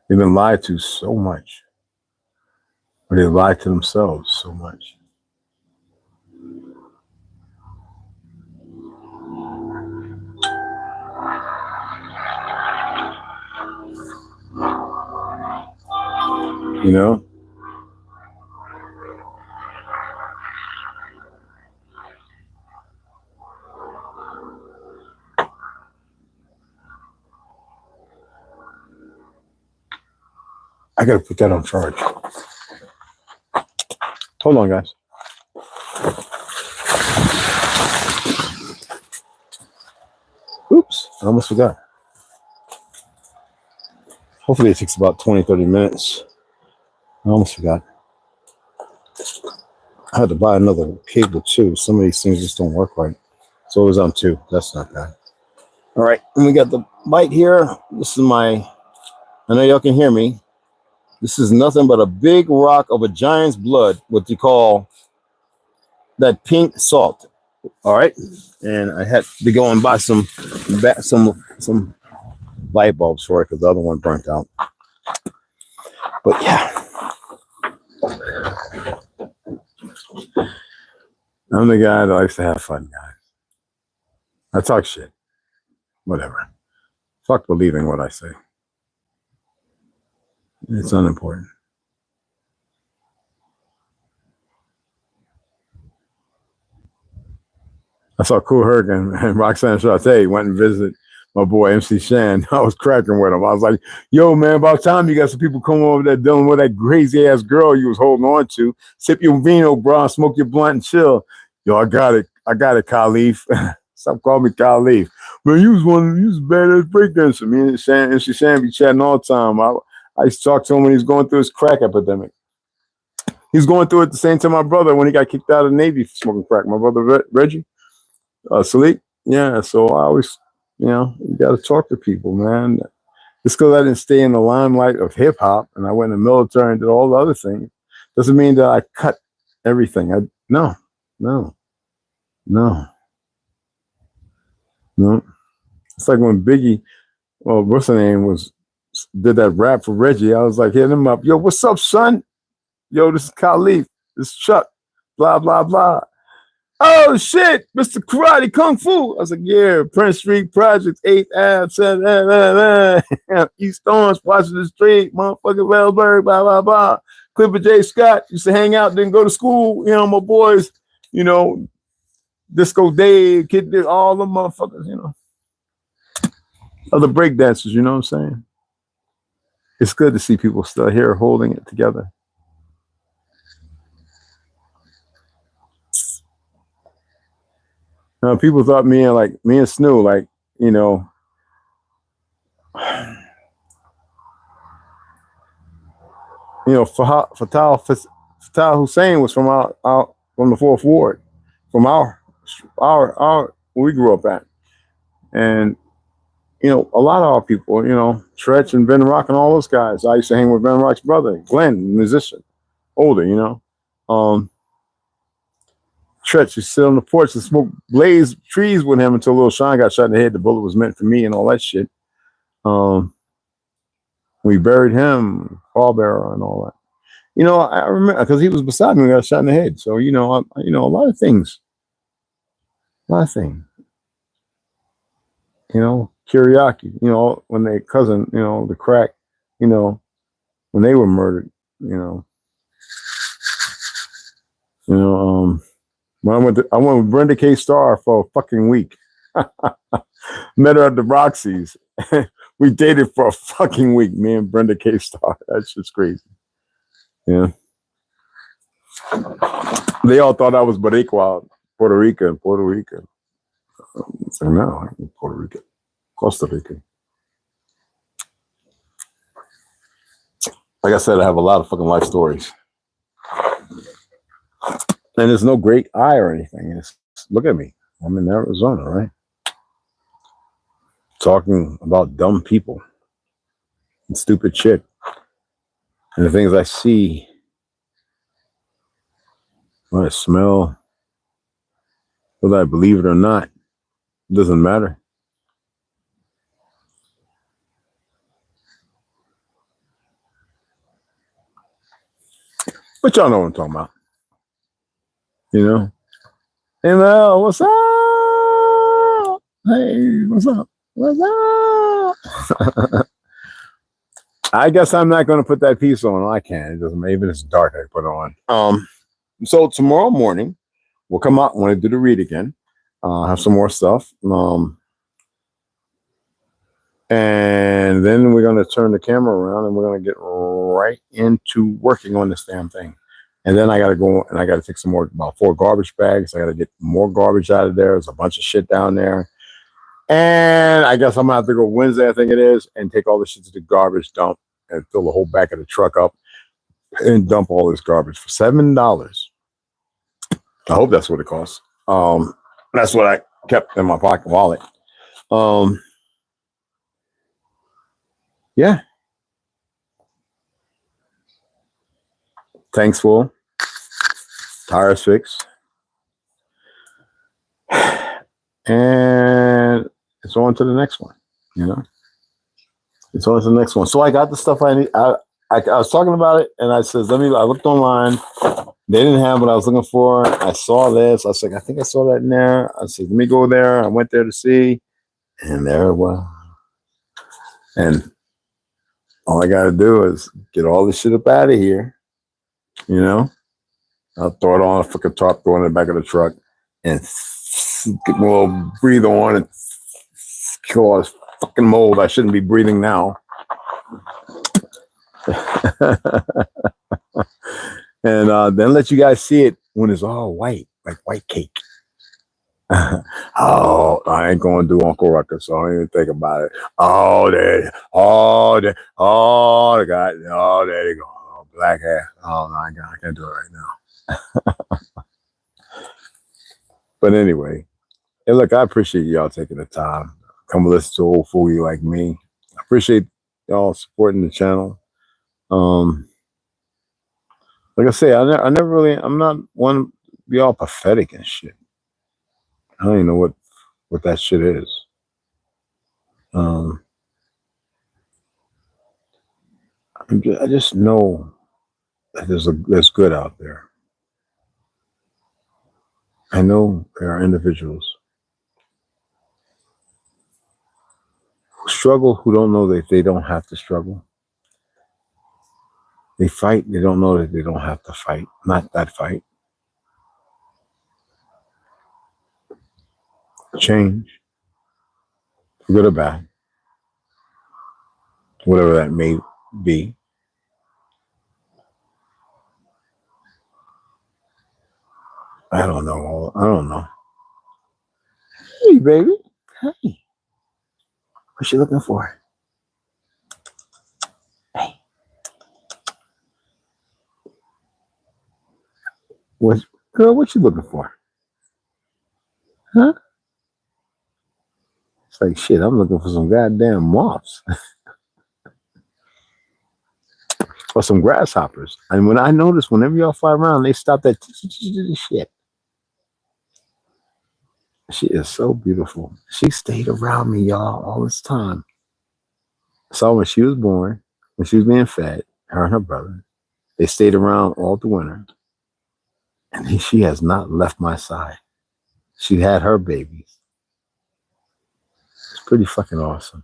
They've been lied to so much. Or they lie to themselves so much. You know? I gotta put that on charge. Hold on, guys. Oops, I almost forgot. Hopefully it takes about 20, 30 minutes. I almost forgot. I had to buy another cable too. Some of these things just don't work right. So it was on 2. That's not bad. All right, and we got the bite here. This is I know y'all can hear me. This is nothing but a big rock of a giant's blood, what you call that pink salt. All right, and I had to go and buy some light bulbs for it because the other one burnt out. But yeah, I'm the guy that likes to have fun, guys. I talk shit. Whatever. Fuck believing what I say. It's unimportant. I saw Cool Herc and Roxanne Shante went and visited my boy MC Shan. I was cracking with him. I was like, yo, man, about time you got some people come over there dealing with that crazy ass girl you was holding on to. Sip your vino, bro, smoke your blunt and chill. Yo, I got it, Khalif. Stop calling me Khalif. Man, you was badass breakdancer. Me and MC Shan be chatting all the time. I used to talk to him when he was going through his crack epidemic. He was going through it at the same time my brother, when he got kicked out of the Navy for smoking crack. My brother Reggie, Salik. Yeah, so I always, you know, you got to talk to people, man. Just because I didn't stay in the limelight of hip hop and I went in the military and did all the other things, doesn't mean that I cut everything. No, no, no, no. It's like when Biggie, well, what's her name, did that rap for Reggie. I was like hitting him up. Yo, what's up, son? Yo, this is Khalif. This is Chuck. Blah, blah, blah. Oh, shit, Mr. Karate Kung Fu. I was like, yeah, Prince Street Projects, 8th Ave, East Orange, Washington Street, motherfucking Wellsburg, blah, blah, blah. Clifford J. Scott used to hang out, didn't go to school. You know, my boys, you know, Disco Dave, Kid Dick, all the motherfuckers, you know. Other break dancers, you know what I'm saying? It's good to see people still here holding it together. People thought me and Snoo, like, you know, Fatal Hussein was from from the 4th Ward, from our where we grew up at. And, you know, a lot of our people, you know, Tretch and Ben Rock and all those guys. I used to hang with Ben Rock's brother, Glenn, musician, older, you know. Tretch, you sit on the porch and smoke blaze trees with him until Little Sean got shot in the head. The bullet was meant for me and all that shit. We buried him, pallbearer and all that. You know, I remember because he was beside me when he got shot in the head. So, you know, a lot of things. A lot of things. You know, Kiriaki, you know, when their cousin, you know, the crack, you know, when they were murdered, you know. When I went with Brenda K. Starr for a fucking week. Met her at the Roxy's. We dated for a fucking week, me and Brenda K. Starr. That's just crazy. Yeah. They all thought I was Boricua, Puerto Rican. So no, I'm Puerto Rican. Costa Rica. Like I said, I have a lot of fucking life stories. And there's no great eye or anything. Look at me. I'm in Arizona, right? Talking about dumb people and stupid shit. And the things I see, what I smell, whether I believe it or not, it doesn't matter. But y'all know what I'm talking about. You know? Hey, Mel, what's up? Hey, what's up? What's up? I guess I'm not going to put that piece on. I can. It doesn't. Maybe it's dark. I put it on. So tomorrow morning, we'll come out when I do the read again. Have some more stuff. And then we're going to turn the camera around and we're going to get right into working on this damn thing. And then I got to go and I got to take some more, about 4 garbage bags. I got to get more garbage out of there. There's a bunch of shit down there. And I guess I'm going to have to go Wednesday, I think it is, and take all the shit to the garbage dump and fill the whole back of the truck up and dump all this garbage for $7. I hope that's what it costs. That's what I kept in my pocket wallet. Yeah. Tanks full. Tires fixed. And it's on to the next one, you know? It's on to the next one. So I got the stuff I need. I was talking about it, and I said, I looked online. They didn't have what I was looking for. I saw this. I was like, I think I saw that in there. I said, let me go there. I went there to see, and there it was. And all I got to do is get all this shit up out of here, you know? I'll throw it on a fucking top, throw it in the back of the truck, and get a little breathe on and kill all this fucking mold. I shouldn't be breathing now. And then let you guys see it when it's all white, like white cake. Oh, I ain't going to do Uncle Ruckus, so I don't even think about it. Oh, there you go. Oh, black hair. Oh, no, I can't do it right now. But anyway, hey, look, I appreciate y'all taking the time. Come listen to old fool like me. I appreciate y'all supporting the channel. Like I say, I never really. I'm not one to be all pathetic and shit. I don't even know what that shit is. I just know that there's good out there. I know there are individuals who struggle, who don't know that they don't have to struggle. They fight, they don't know that they don't have to fight. Not that fight. Change, for good or bad, whatever that may be. I don't know. I don't know. Hey, baby. Hey. What you looking for? Hey. Girl, what you looking for? Huh? It's like, shit, I'm looking for some goddamn moths. Or some grasshoppers. And when I notice, whenever y'all fly around, they stop that shit. She is so beautiful. She stayed around me, y'all, all this time. So when she was born, when she was being fed, her and her brother, they stayed around all the winter. And she has not left my side. She had her babies. It's pretty fucking awesome.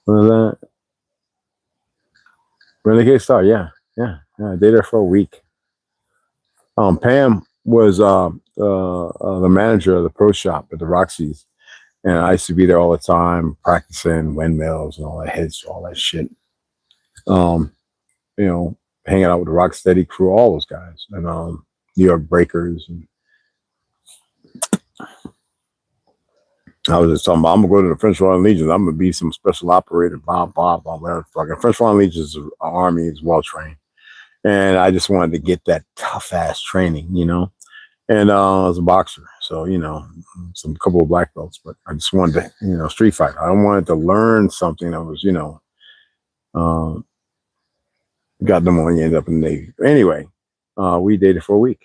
Remember that? Renegade Star, yeah. I dated her for a week. Pam was the manager of the pro shop at the Roxy's. And I used to be there all the time, practicing windmills and all that heads, all that shit. You know, hanging out with the Rocksteady crew, all those guys, and New York Breakers. And I was just talking about, I'm gonna go to the French Royal Legion. I'm gonna be some special operator, blah, whatever. Fucking French Royal Legion's army is well trained, and I just wanted to get that tough ass training, you know. And I was a boxer, so you know, some couple of black belts, but I just wanted to, you know, street fight. I wanted to learn something that was, you know, got them when you end up in the Navy. Anyway, we dated for a week.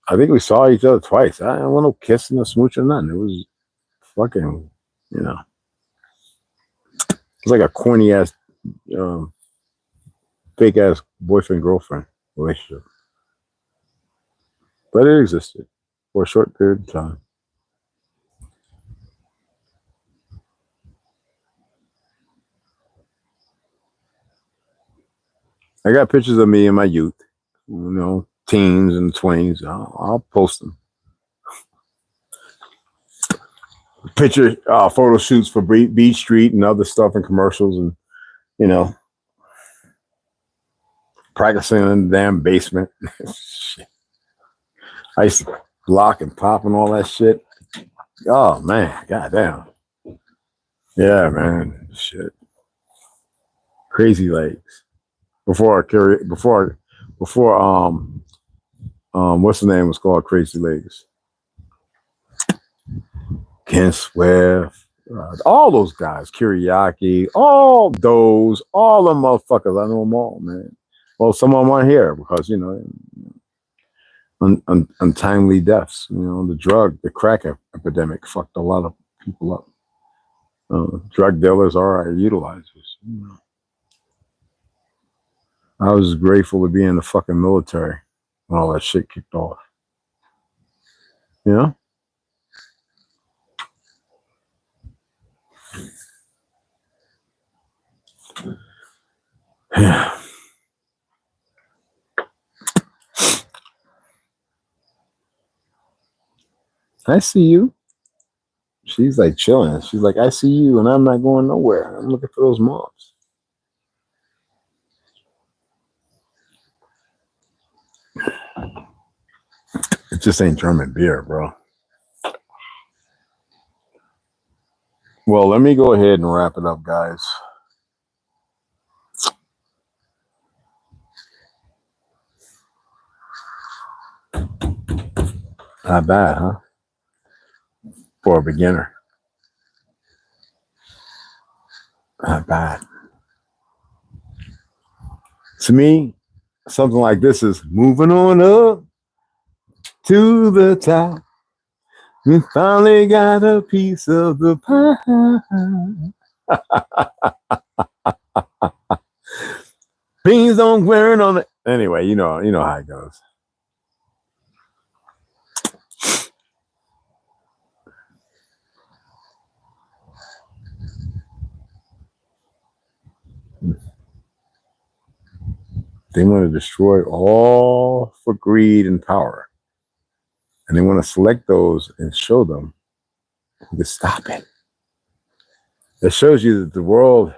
I think we saw each other twice. I didn't want no kissing or smooch or nothing. It was fucking, you know, it's like a corny ass, fake ass boyfriend girlfriend relationship. But it existed for a short period of time. I got pictures of me in my youth, you know, teens and 20s. I'll post them. Picture photo shoots for Beach Street and other stuff and commercials, and you know, practicing in the damn basement. I used to lock and pop and all that shit. Oh man, goddamn. Yeah, man, shit. Crazy legs. Before what's the name was called Crazy Legs. Ken Swift, all those guys, Kiriaki, all them motherfuckers. I know them all, man. Well, some of them aren't here because, you know, untimely deaths. You know, the crack epidemic fucked a lot of people up. Drug dealers are our utilizers. You know. I was grateful to be in the fucking military when all that shit kicked off. You know? Yeah. I see you. She's like chilling. She's like, I see you and I'm not going nowhere. I'm looking for those moths. It just ain't German beer, bro. Well, let me go ahead and wrap it up, guys. Not bad, huh? For a beginner. Not bad. To me, something like this is moving on up to the top. We finally got a piece of the pie. Beans don't wear on it. Anyway, you know how it goes. They want to destroy all for greed and power. And they want to select those and show them who can stop it. That shows you that the world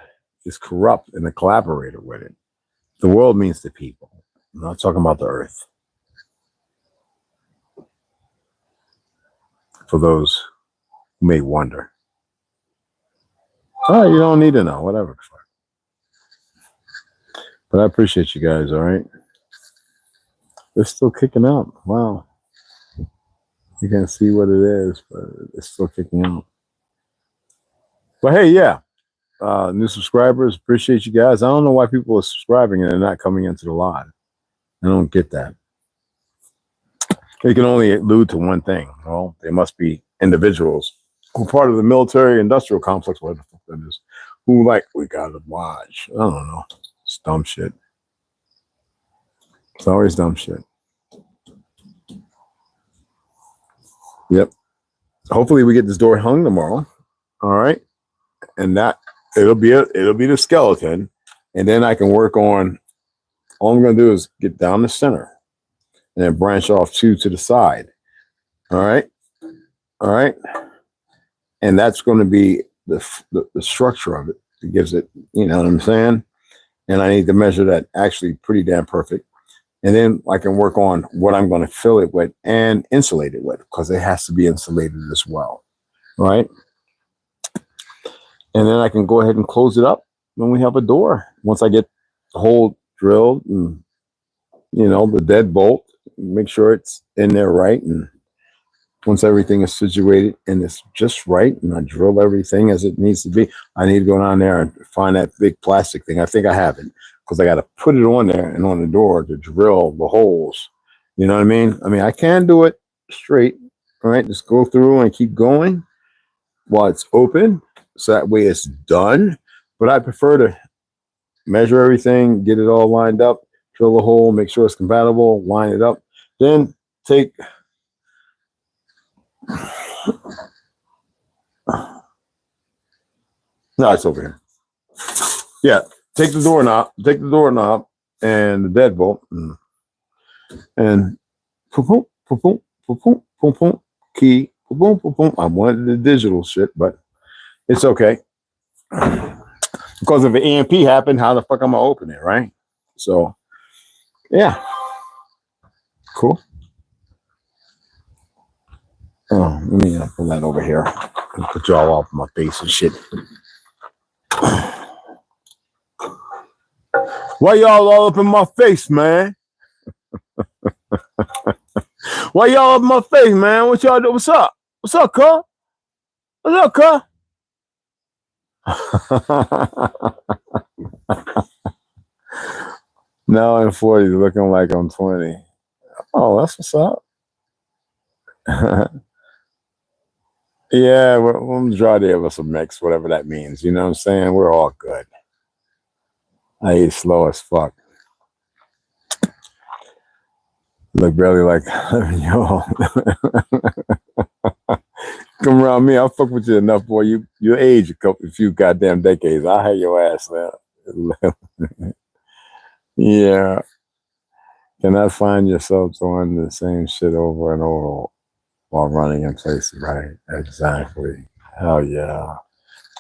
is corrupt and a collaborator with it. The world means the people. I'm not talking about the earth. For those who may wonder. All right, you don't need to know, whatever. But I appreciate you guys, all right? They're still kicking out. Wow. You can't see what it is, but it's still kicking out. But hey, yeah. New subscribers, appreciate you guys. I don't know why people are subscribing and they're not coming into the live. I don't get that. It can only allude to one thing. Well, they must be individuals who are part of the military industrial complex, whatever the fuck that is, who like, we gotta watch. I don't know. It's dumb shit. It's always dumb shit. Yep. Hopefully we get this door hung tomorrow. All right. And that it'll be the skeleton. And then I can work on, all I'm gonna do is get down the center and then branch off two to the side. All right. All right. And that's going to be the structure of it. It gives it, you know what I'm saying? And I need to measure that actually pretty damn perfect. And then I can work on what I'm going to fill it with and insulate it with, because it has to be insulated as well. Right. And then I can go ahead and close it up when we have a door. Once I get the hole drilled and, you know, the dead bolt, make sure it's in there right. And once everything is situated and it's just right, and I drill everything as it needs to be, I need to go down there and find that big plastic thing. I think I have it, because I got to put it on there and on the door to drill the holes. You know what I mean? I mean, I can do it straight. All right, just go through and keep going while it's open, so that way it's done. But I prefer to measure everything, get it all lined up, drill a hole, make sure it's compatible, line it up, then take... No, it's over here. Yeah, take the doorknob and the deadbolt, and boom, boom, boom, boom, boom, boom, key, boom, boom, boom. I wanted the digital shit, but it's okay, because if an EMP happened, how the fuck am I open it, right? So, yeah, cool. Oh, let me pull that over here and put y'all off my face and shit. Why y'all all up in my face, man? Why y'all up in my face, man? What y'all do? What's up? What's up, cuz? What's up, cuz? Now I'm 40, looking like I'm 20. Oh, that's what's up. Yeah, we're majority of us are mixed, whatever that means. You know what I'm saying? We're all good. I eat slow as fuck. Look barely like, yo. Come around me, I'll fuck with you enough, boy. You age a few goddamn decades. I'll have your ass now. Yeah. Cannot find yourself doing the same shit over and over while running in places, right? Exactly. Hell yeah.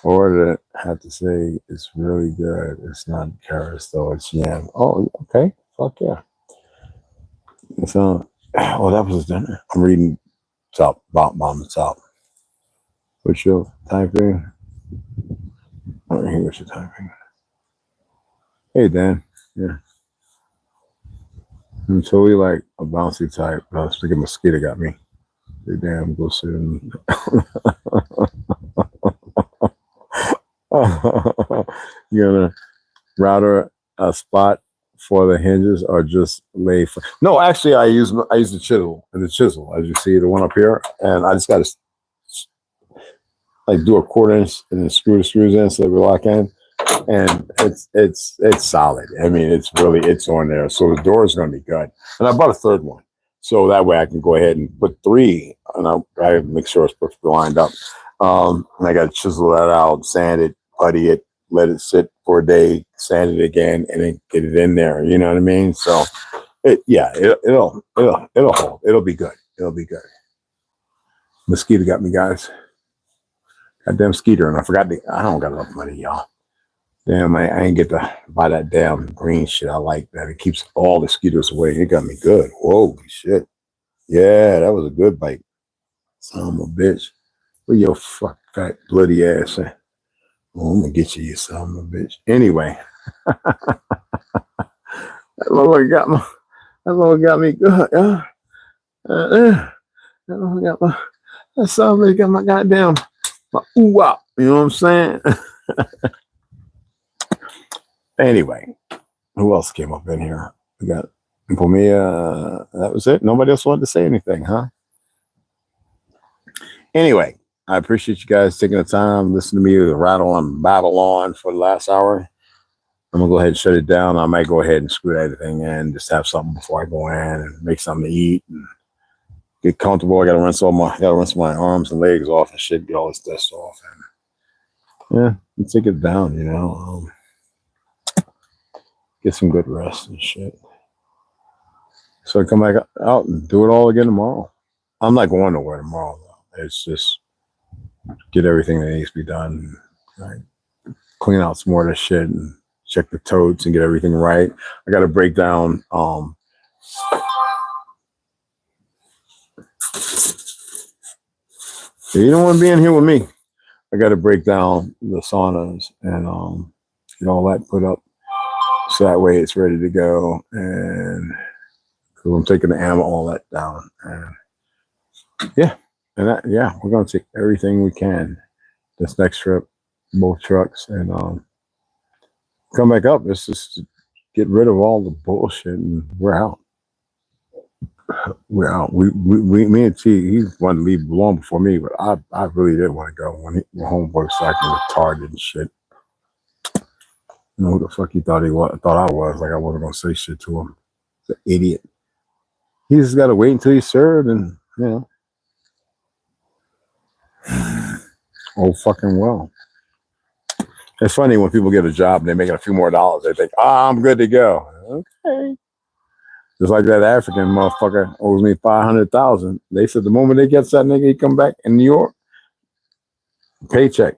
Or to have to say it's really good. It's not carrots though, it's yam. Oh, okay. Fuck yeah. So, oh, that was dinner. I'm reading top, bottom, top. What's your typing? Oh, here's your typing. Hey, Dan. Yeah. I'm totally like a bouncy type. I was thinking mosquito got me. Say, damn, go sit in. You're gonna router a spot for the hinges or just lay for no, actually I use the chisel as you see the one up here, and I just gotta like do a quarter inch and then screw the screws in so they lock in, and it's solid. I mean it's on there, so the door is gonna be good. And I bought a third one so that way I can go ahead and put three, and I make sure it's perfectly lined up. And I gotta chisel that out, sand it, putty it, let it sit for a day, sand it again, and then get it in there. You know what I mean? So it'll hold. It'll be good. It'll be good. Mosquito got me, guys. Goddamn skeeter, and I forgot I don't got enough money, y'all. Damn, I ain't get to buy that damn green shit. I like that. It keeps all the mosquitoes away. It got me good. Whoa, shit. Yeah, that was a good bite. Son of a bitch. Where your fuck fat bloody ass at? Oh, I'm gonna get you, you son of a bitch. Anyway. That Lord got me good. That Lord got my that son of a bitch got my goddamn ooh wop. You know what I'm saying? Anyway, who else came up in here? We got Pomia. That was it. Nobody else wanted to say anything, huh? Anyway, I appreciate you guys taking the time, listening to me rattle and battle on for the last hour. I'm gonna go ahead and shut it down. I might go ahead and screw everything in, just have something before I go in and make something to eat and get comfortable. I gotta rinse my arms and legs off and shit, get all this dust off, and yeah, take it down, you know. Get some good rest and shit. So I come back out and do it all again tomorrow. I'm not going nowhere tomorrow though. It's just get everything that needs to be done. Right? Clean out some more of this shit and check the totes and get everything right. I got to break down. You don't want to be in here with me. I got to break down the saunas and get all that put up so that way it's ready to go. And so I'm taking the ammo, all that down. And we're gonna take everything we can this next trip, both trucks, and come back up. Let's just get rid of all the bullshit, and we're out. We're out. Me and T, he wanted to leave long before me, but I really didn't want to go when homeboy was acting retarded and shit. You know who the fuck he thought he was? Thought I was. Like I wasn't gonna say shit to him. He's an idiot. He just got to wait until he's served, and you know. Oh, fucking well. It's funny when people get a job and they're making a few more dollars. They think, I'm good to go. Okay. Just like that African motherfucker owes me $500,000. They said the moment they get that nigga, he come back in New York, paycheck.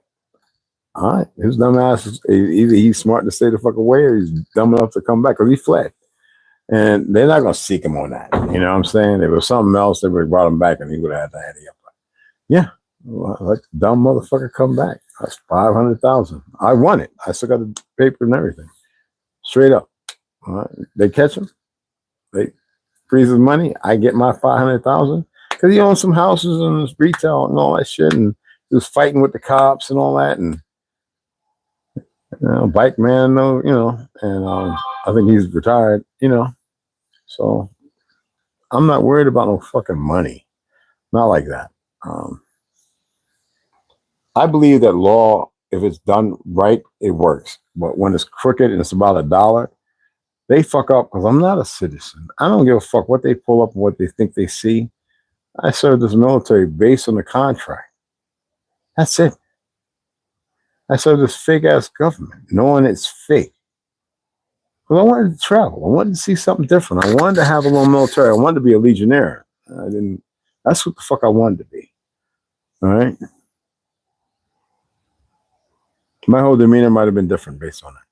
All right. His dumb ass, either he's smart to stay the fuck away or he's dumb enough to come back because he fled. And they're not going to seek him on that. You know what I'm saying? If it was something else, they would have brought him back and he would have had to hand it up. Yeah. Well, like dumb motherfucker come back. That's $500,000. I won it. I still got the paper and everything. Straight up. All right. They catch him. They freeze his money. I get my $500,000 because he owns some houses and his retail and all that shit. And he was fighting with the cops and all that. And bike man, and I think he's retired. So I'm not worried about no fucking money. Not like that. I believe that law, if it's done right, it works. But when it's crooked and it's about $1, they fuck up because I'm not a citizen. I don't give a fuck what they pull up and what they think they see. I served as military based on the contract. That's it. I served this fake ass government, knowing it's fake. Because I wanted to travel. I wanted to see something different. I wanted to have a little military. I wanted to be a legionnaire. That's what the fuck I wanted to be. All right. My whole demeanor might have been different based on that.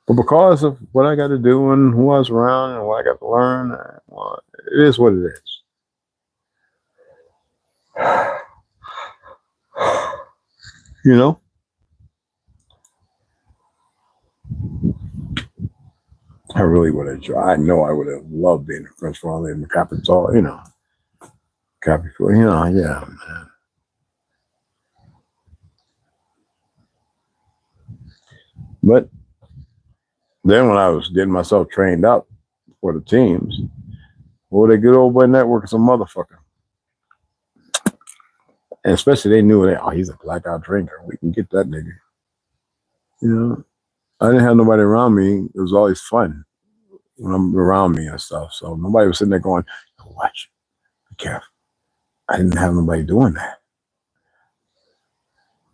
But because of what I got to do and who I was around and what I got to learn, well, it is what it is. You know? I really would have tried. I know I would have loved being a French Army in the capital, capital, yeah, man. But then when I was getting myself trained up for the teams, well, they good old boy network is a motherfucker. And especially they knew that, oh, he's a blackout drinker. We can get that nigga. You know, I didn't have nobody around me. It was always fun when I'm around me and stuff. So nobody was sitting there going, oh, watch, be careful. I didn't have nobody doing that.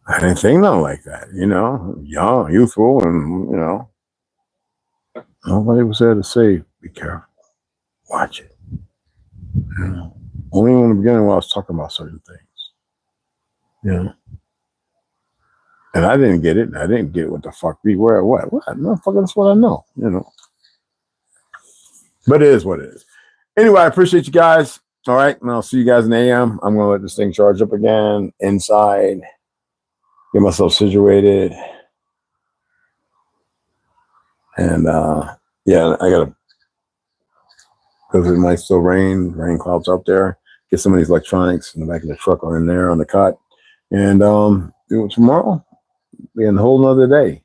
I didn't think nothing like that, you know, young, youthful, and, you know, nobody was there to say, be careful, watch it. You know? Only in the beginning when I was talking about certain things. You know? And I didn't get it. I didn't get what the fuck be where what. No, fucking that's what I know, you know. But it is what it is. Anyway, I appreciate you guys. All right, and I'll see you guys in the AM. I'm gonna let this thing charge up again inside. Get myself situated. And yeah, I gotta, because it might still rain clouds up there. Get some of these electronics in the back of the truck or in there on the cot. And do it tomorrow. Be a whole nother day.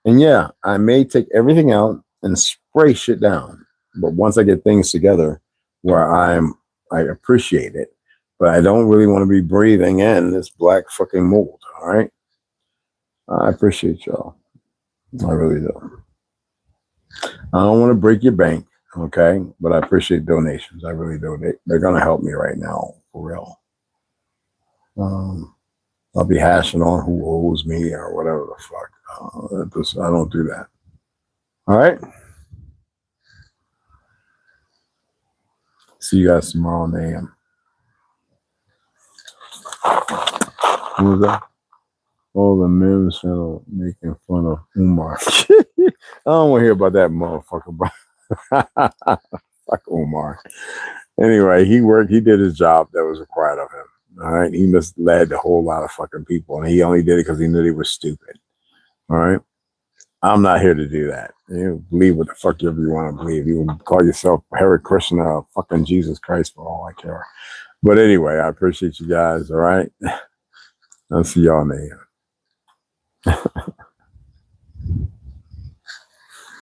And yeah, I may take everything out and spray shit down. But once I get things together where I appreciate it, but I don't really want to be breathing in this black fucking mold. All right. I appreciate y'all. I really do. I don't want to break your bank, okay? But I appreciate donations. I really do. They're going to help me right now, for real. I'll be hashing on who owes me or whatever the fuck. I don't do that. All right? See you guys tomorrow in the AM. Who was that? All the men channel making fun of Umar. I don't want to hear about that motherfucker, bro. Fuck Umar. Anyway, he did his job that was required of him. All right. He misled a whole lot of fucking people, and he only did it because he knew they were stupid. All right. I'm not here to do that. You believe what the fuck you want to believe. You can call yourself Hare Krishna or fucking Jesus Christ for all I care. But anyway, I appreciate you guys. All right. I'll see y'all in the AM.